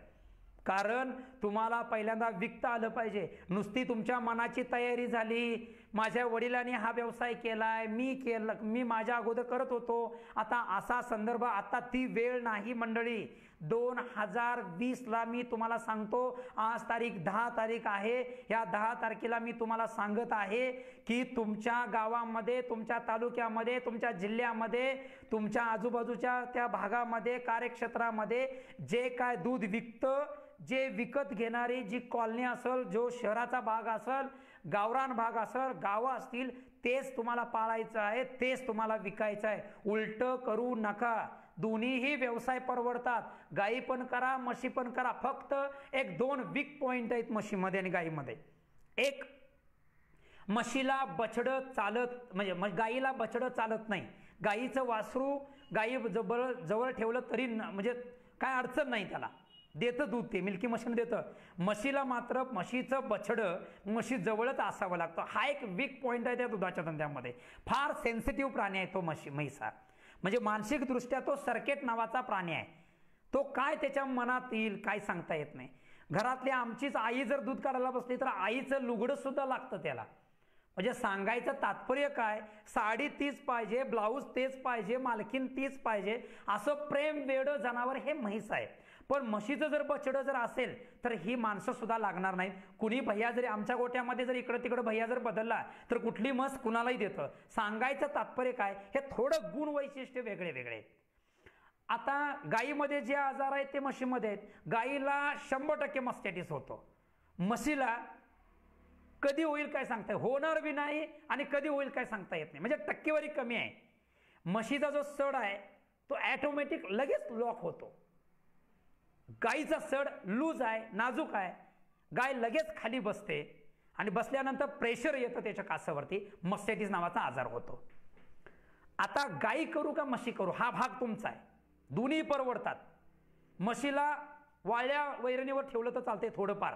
कारण तुम्हाला पहिल्यांदा विकता आलं पाहिजे. नुसती तुमच्या मनाची तयारी झाली, माझ्या वडिलांनी हा व्यवसाय केलाय, मी माझ्या अगोदर करत होतो, आता असा संदर्भ, आता ती वेळ नाही मंडळी. 2020ला मी तुम्हाला सांगतो, आज 10 तारीख आहे. या 10 तारखेला मी तुम्हाला सांगत आहे की तुमच्या गावामध्ये, तुमच्या तालुक्यामध्ये, तुमच्या जिल्ह्यामध्ये, तुमच्या आजूबाजूच्या त्या भागामध्ये, कार्यक्षेत्रामध्ये जे काय दूध विकतं, जे विकत घेणारी जी कॉलनी असेल, जो शहराचा भाग असेल, गावरान भाग असेल, गावं असतील, तेच तुम्हाला पाळायचं आहे, तेच तुम्हाला विकायचं आहे. उलट करू नका. दोन्हीही व्यवसाय परवडतात. गाई पण करा, म्हशी पण करा. फक्त 1-2 वीक पॉइंट आहेत म्हशीमध्ये आणि गाईमध्ये. एक, म्हशीला बछडं चालत, म्हणजे गाईला बछडं चालत नाही. गाईचं वासरू गाई जवळ ठेवलं तरी म्हणजे काय अडचण नाही, त्याला देतं दूध, ते मिल्की मशीन देतं. म्हशीला मात्र म्हशीचं बछडं म्हशी जवळच असावं लागतं. हा एक वीक पॉइंट आहे त्या दुधाच्या धंद्यामध्ये. फार सेन्सिटिव्ह प्राणी आहे तो म्हैस हा. म्हणजे मानसिकदृष्ट्या तो सर्किट नावाचा प्राणी आहे. तो काय त्याच्या मनात येईल काय सांगता येत नाही. घरातली आमचीच आई जर दूध काढायला बसली तर आईचं लुगडं सुद्धा लागतं त्याला. म्हणजे सांगायचं तात्पर्य काय, साडी तीच पाहिजे, ब्लाऊज तेच पाहिजे, मालकीन तीच पाहिजे, असं प्रेम वेडं जनावर हे म्हैस आहे. पण म्हशीचं जर बछडं जर असेल तर ही माणसं सुद्धा लागणार नाहीत. कुणी भैया जरी आमच्या गोट्यामध्ये जर इकडं तिकडं भैया जर बदलला तर कुठली म्हस कुणालाही देतं. सांगायचं तात्पर्य काय, हे थोडं गुण वैशिष्ट्य वेगळे वेगळे आहेत. आता गायीमध्ये जे आजार आहेत ते म्हशीमध्ये आहेत. गायीला 100% मस्टॅटिस होतो, म्हशीला कधी होईल काय सांगता, होणार बी नाही आणि कधी होईल काय सांगता येत नाही. म्हणजे टक्केवारी कमी आहे. म्हशीचा जो सड आहे तो ॲटोमॅटिक लगेच लॉक होतो. गायीचा सड लूज आहे, नाजूक आहे. गाय लगेच खाली बसते आणि बसल्यानंतर प्रेशर येतं त्याच्या कासावरती, मस्टॅटिस नावाचा आजार होतो. आता गायी करू का म्हशी करू हा भाग तुमचा आहे. दोन्ही परवडतात. म्हशीला वाळल्या वैरणीवर ठेवलं तर चालते, थोडंफार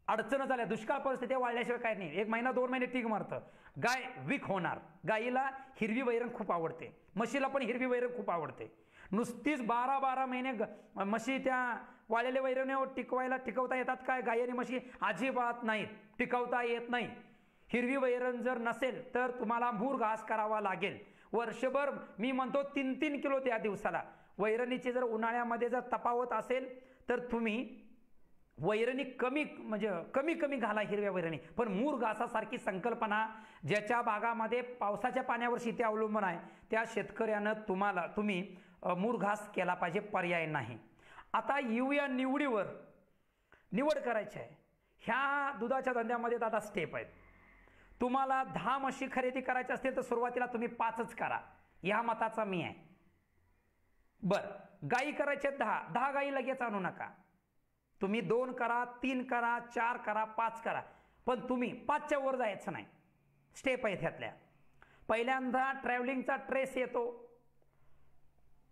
अडचण झाल्या, दुष्काळ परिस्थिती वाळल्याशिवाय काय नाही, 1 महिना 2 महिने टीक मारतं, गाय वीक होणार. गायीला हिरवी वैरण खूप आवडते, म्हशीला पण हिरवी वैरण खूप आवडते. नुसतीच 12-12 महिने म्हशी त्या वाळलेल्या वैरणीवर टिकवता येतात काय, गाई आणि म्हशी अजिबात नाहीत, टिकवता येत नाही. हिरवी वैरण जर नसेल तर तुम्हाला मूर घास करावा लागेल. वर्षभर मी म्हणतो 3-3 किलो त्या दिवसाला. वैरणीची जर उन्हाळ्यामध्ये जर तफावत असेल तर तुम्ही वैरणी कमी घाला हिरव्या वैरणी. पण मूर घासासारखी संकल्पना ज्याच्या भागामध्ये पावसाच्या पाण्यावर शेती अवलंबून आहे त्या शेतकऱ्यानं तुम्ही मूर घास केला पाहिजे, पर्याय नाही. आता येऊया निवडीवर. निवड करायची आहे. ह्या दुधाच्या धंद्यामध्ये दादा स्टेप आहेत. तुम्हाला 10 म्हशी खरेदी करायच्या असतील तर सुरुवातीला तुम्ही 5च करा, ह्या मताचा मी आहे. बरं, गाई करायच्या 10 गाई लगेच आणू नका. तुम्ही 2 करा, 3 करा, 4 करा, 5 करा, पण तुम्ही 5च्या वर जायचं नाही. स्टेप आहेत ह्यातल्या. पहिल्यांदा ट्रॅव्हलिंगचा ट्रेस येतो.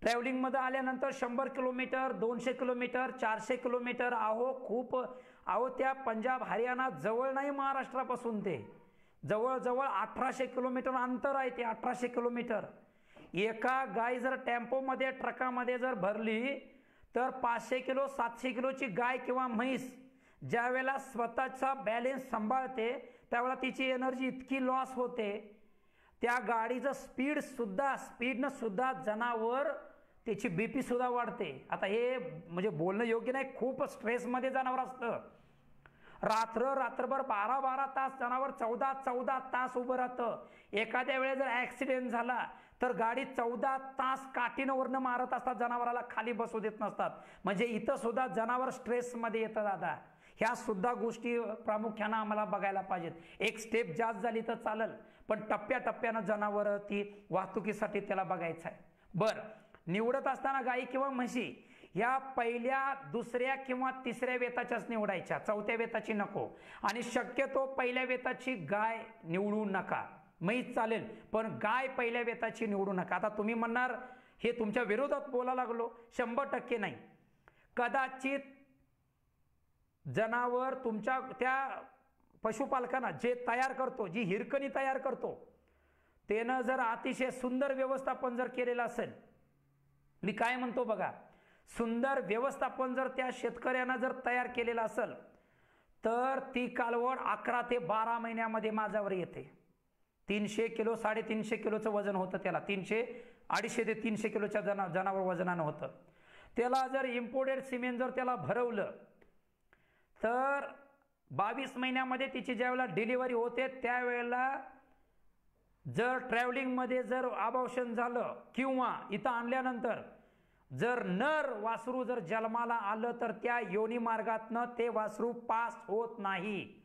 ट्रॅव्हलिंगमध्ये आल्यानंतर 100 किलोमीटर, 200 किलोमीटर, 400 किलोमीटर, त्या पंजाब हरियाणा जवळ नाही महाराष्ट्रापासून, ते जवळजवळ 1800 किलोमीटर अंतर आहे. ते 1800 किलोमीटर एका गाय जर टेम्पोमध्ये ट्रकामध्ये जर भरली तर 500 किलो 700 किलोची गाय किंवा म्हैस ज्या वेळेला स्वतःचा बॅलेन्स सांभाळते त्यावेळेला तिची एनर्जी इतकी लॉस होते, त्या गाडीचं स्पीडनं सुद्धा जनावर त्याची बीपी सुद्धा वाढते. आता हे म्हणजे बोलणं योग्य नाही, खूप स्ट्रेसमध्ये जनावर असतं. रात्रभर 12-12 तास जनावर 14 तास उभं राहतं. एखाद्या वेळेस जर ॲक्सिडेंट झाला तर गाडी 14 तास काठीनं वरनं मारत असतात, जनावराला खाली बसू देत नसतात. म्हणजे इथं सुद्धा जनावर स्ट्रेसमध्ये येतं दादा. ह्या सुद्धा गोष्टी प्रामुख्यानं आम्हाला बघायला पाहिजेत. एक स्टेप जास्त झाली तर चालेल, पण टप्प्याटप्प्यानं जनावर ती वाहतुकीसाठी त्याला बघायचं आहे. बरं, निवडत असताना गाई किंवा म्हशी ह्या पहिल्या, दुसऱ्या किंवा तिसऱ्या वेताच्याच निवडायच्या, 4थ्या वेताची नको. आणि शक्यतो पहिल्या वेताची गाय निवडू नका. म्हैस चालेल पण गाय पहिल्या वेताची निवडू नका. आता तुम्ही म्हणणार हे तुमच्या विरोधात बोलायला लागलो, 100% नाही. कदाचित जनावर तुमच्या त्या पशुपालकांना जे तयार करतो, जी हिरकणी तयार करतो त्यानं जर अतिशय सुंदर व्यवस्थापन जर केलेलं असेल, मी काय म्हणतो बघा, सुंदर व्यवस्थापन जर त्या शेतकऱ्यानं जर तयार केलेलं असेल तर ती कालवड 11 ते 12 महिन्यामध्ये माझ्यावर येते. 300 किलो 350 किलोचं वजन होतं त्याला, 250 ते 300 किलोच्या जनावर वजनानं होतं. त्याला जर इम्पोर्टेड सिमेंट जर त्याला भरवलं तर 22 महिन्यामध्ये तिची ज्यावेळेला डिलिव्हरी होते त्यावेळेला जर ट्रॅव्हलिंगमध्ये जर अबॉर्शन झालं किंवा इथं आणल्यानंतर जर नर वासरू जर जन्माला आलं तर त्या योनी मार्गातनं ते वासरू पास होत नाही,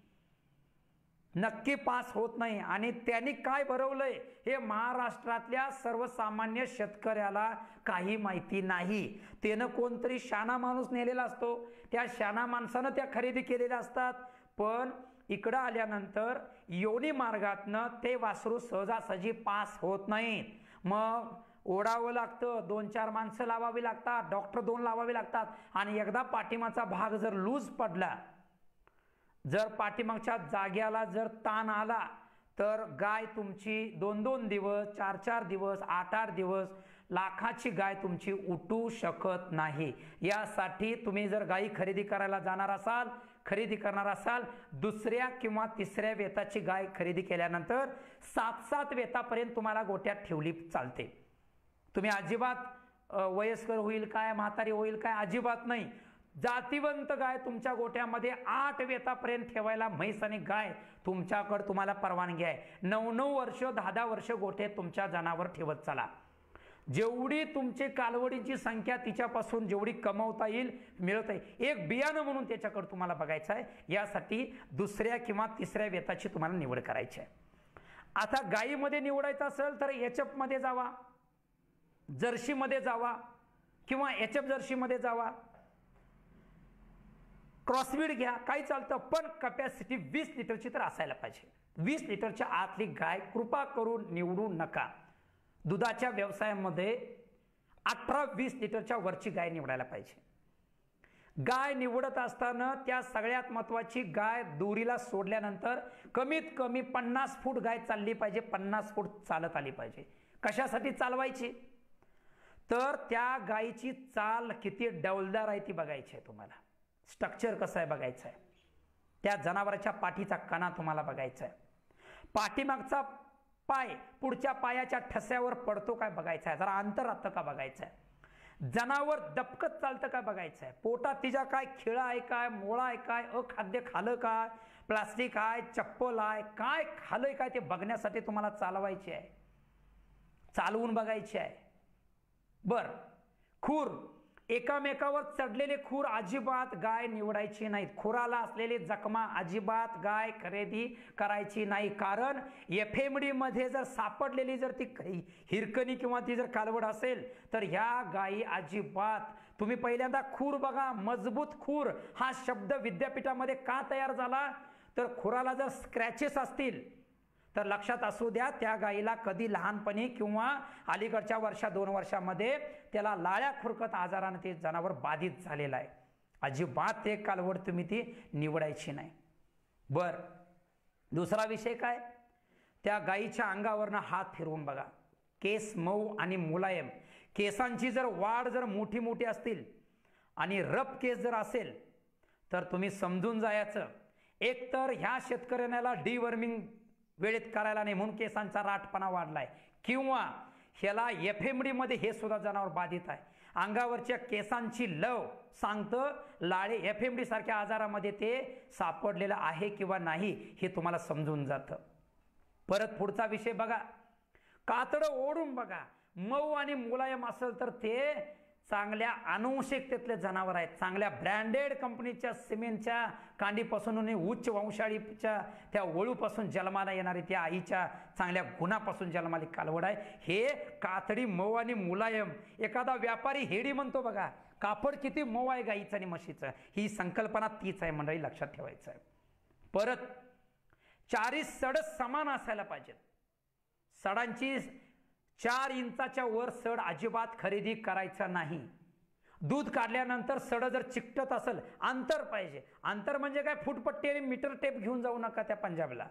नक्की पास होत नाही. आणि त्यांनी काय भरवलंय हे महाराष्ट्रातल्या सर्वसामान्य शेतकऱ्याला काही माहिती नाही. त्यानं कोणतरी शाना माणूस नेलेला असतो, त्या शाना माणसानं त्या खरेदी केलेल्या असतात. पण इकडं आल्यानंतर योनी मार्गातनं ते वासरू सहजासहजी पास होत नाहीत. मग ओढावं लागतं, 2-4 माणसं लावावी लागतात, डॉक्टर 2 लावावे लागतात. आणि एकदा पाठीमागचा भाग जर लूज पडला, जर पाठीमागच्या जाग्याला जर ताण आला तर गाय तुमची 2-2 दिवस 4-4 दिवस 8-8 दिवस लाखाची गाय तुमची उठू शकत नाही. यासाठी तुम्ही जर गाई खरेदी करायला जाणार असाल, खरेदी करणार असाल, दुसऱ्या किंवा तिसऱ्या वेताची गाय खरेदी केल्यानंतर 7-7 वेतापर्यंत तुम्हाला गोट्यात ठेवली चालते. तुम्ही अजिबात वयस्कर होईल काय, म्हातारी होईल काय, अजिबात नाही. जातिवंत गाय तुमच्या गोट्यामध्ये 8 वेतापर्यंत ठेवायला म्हैस आणि गाय तुमच्याकडे तुम्हाला परवानगी आहे. 9-9 वर्ष 10-10 वर्ष गोठे तुमच्या जनावर ठेवत चला. जेवढी तुमची कालवडीची संख्या तिच्यापासून जेवढी कमवता येईल मिळत आहे, एक बियाणं म्हणून त्याच्याकडे तुम्हाला बघायचं आहे. यासाठी दुसऱ्या किंवा तिसऱ्या वेताची तुम्हाला निवड करायची आहे. आता गायीमध्ये निवडायचं असेल तर एचएफ मध्ये जावा, जर्सीमध्ये जावा किंवा एचएफ जर्सीमध्ये जावा, क्रॉसवीड घ्या, काही चालतं. पण कपॅसिटी 20 लिटरची तर असायला पाहिजे. 20 लिटरच्या आतली गाय कृपा करून निवडू नका. दुधाच्या व्यवसायामध्ये 18-20 लिटरच्या वरची गाय निवडायला पाहिजे. गाय निवडत असताना त्या सगळ्यात महत्वाची, गाय दोरीला सोडल्यानंतर कमीत कमी 50 फूट गाय चालली पाहिजे, 50 फूट चालत आली पाहिजे. कशासाठी चालवायची तर त्या गायीची चाल किती डौलदार आहे ती बघायची आहे तुम्हाला, स्ट्रक्चर कसं आहे बघायचं आहे, त्या जनावराच्या पाठीचा कणा तुम्हाला बघायचा आहे, पाठीमागचा पाय पुढच्या पायाच्या ठस्यावर पडतो काय बघायचा आहे, जरा अंतर राहतं का बघायचं आहे, जनावर दबकत चालतं काय बघायचं आहे, पोटात तिच्या काय खिळा आहे काय, मोळा आहे काय, अखाद्य खालं काय, प्लास्टिक आहे, चप्पल आहे, काय खालंय काय ते बघण्यासाठी तुम्हाला चालवायची आहे, चालवून बघायची आहे. बर, खूर, एकामेकावर चढलेले खूर अजिबात गाय निवडायची नाहीत. खुराला असलेले जखमा अजिबात गाय खरेदी करायची नाही. कारण एफएमडी मध्ये जर सापडलेली जर ती हिरकणी किंवा ती जर कालवड असेल तर ह्या गायी अजिबात, तुम्ही पहिल्यांदा खूर बघा, मजबूत खूर हा शब्द विद्यापीठामध्ये का तयार झाला तर खुराला जर स्क्रॅचेस असतील तर लक्षात असू द्या त्या गायीला कधी लहानपणी किंवा अलीकडच्या 1-2 वर्षामध्ये त्याला लाळ्या खुरकत आजाराने ते जनावर बाधित झालेलं आहे. अजिबात ते कालवड तुम्ही ती निवडायची नाही. बर, दुसरा विषय काय, त्या गायीच्या अंगावरनं हात फिरवून बघा. केस मऊ आणि मुलायम, केसांची जर वाढ जर मोठी मोठी असतील आणि रफ केस जर असेल तर तुम्ही समजून जायचं, एक तर ह्या शेतकऱ्याला डिवर्मिंग वेळेत करायला नाही म्हणून केसांचा राठपणा वाढलाय, किंवा ह्याला एफएमडी मध्ये हे सुद्धा जनावर बाधित आहे. अंगावरच्या केसांची लव सांगतं लाळे एफएमडी सारख्या आजारामध्ये ते सापडलेलं आहे किंवा नाही हे तुम्हाला समजून जातं. परत पुढचा विषय बघा, कातडं ओढून बघा, मऊ आणि मुलायम असेल तर ते चांगल्या आनुवंशिकतेतले जनावर आहेत, चांगल्या ब्रँडेड कंपनीच्या सिमेंटच्या कांडीपासून आणि उच्च वंशाळीच्या त्या वळूपासून जन्माला येणारी त्या आईच्या चांगल्या गुणापासून जन्माली कालवड आहे. हे कातडी मऊ आणि मुलायम, एखादा व्यापारी हेडी म्हणतो बघा, कापड किती मऊ आहे गाईचं आणि म्हशीचं, ही संकल्पना तीच आहे मंडळी, लक्षात ठेवायचं आहे. परत 4 सड समान असायला पाहिजेत. सडांची 4 इंचाच्या वर सड अजिबात खरेदी करायचा नाही. दूध काढल्यानंतर सड जर चिकटत असेल, अंतर पाहिजे. अंतर म्हणजे काय, फुटपट्टी आणि मीटर टेप घेऊन जाऊ नका त्या पंजाबला.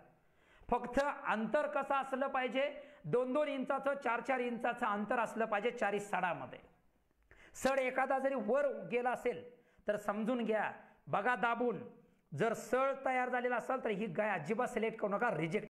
फक्त अंतर कसं असलं पाहिजे, 2-2 इंचाचं 4-4 इंचाचं अंतर असलं पाहिजे चारी सडामध्ये. सड एखादा जरी वर गेला असेल तर समजून घ्या, बघा दाबून, जर सळ तयार झालेला असेल तर ही गाय अजिबात सिलेक्ट करू नका, रिजेक्ट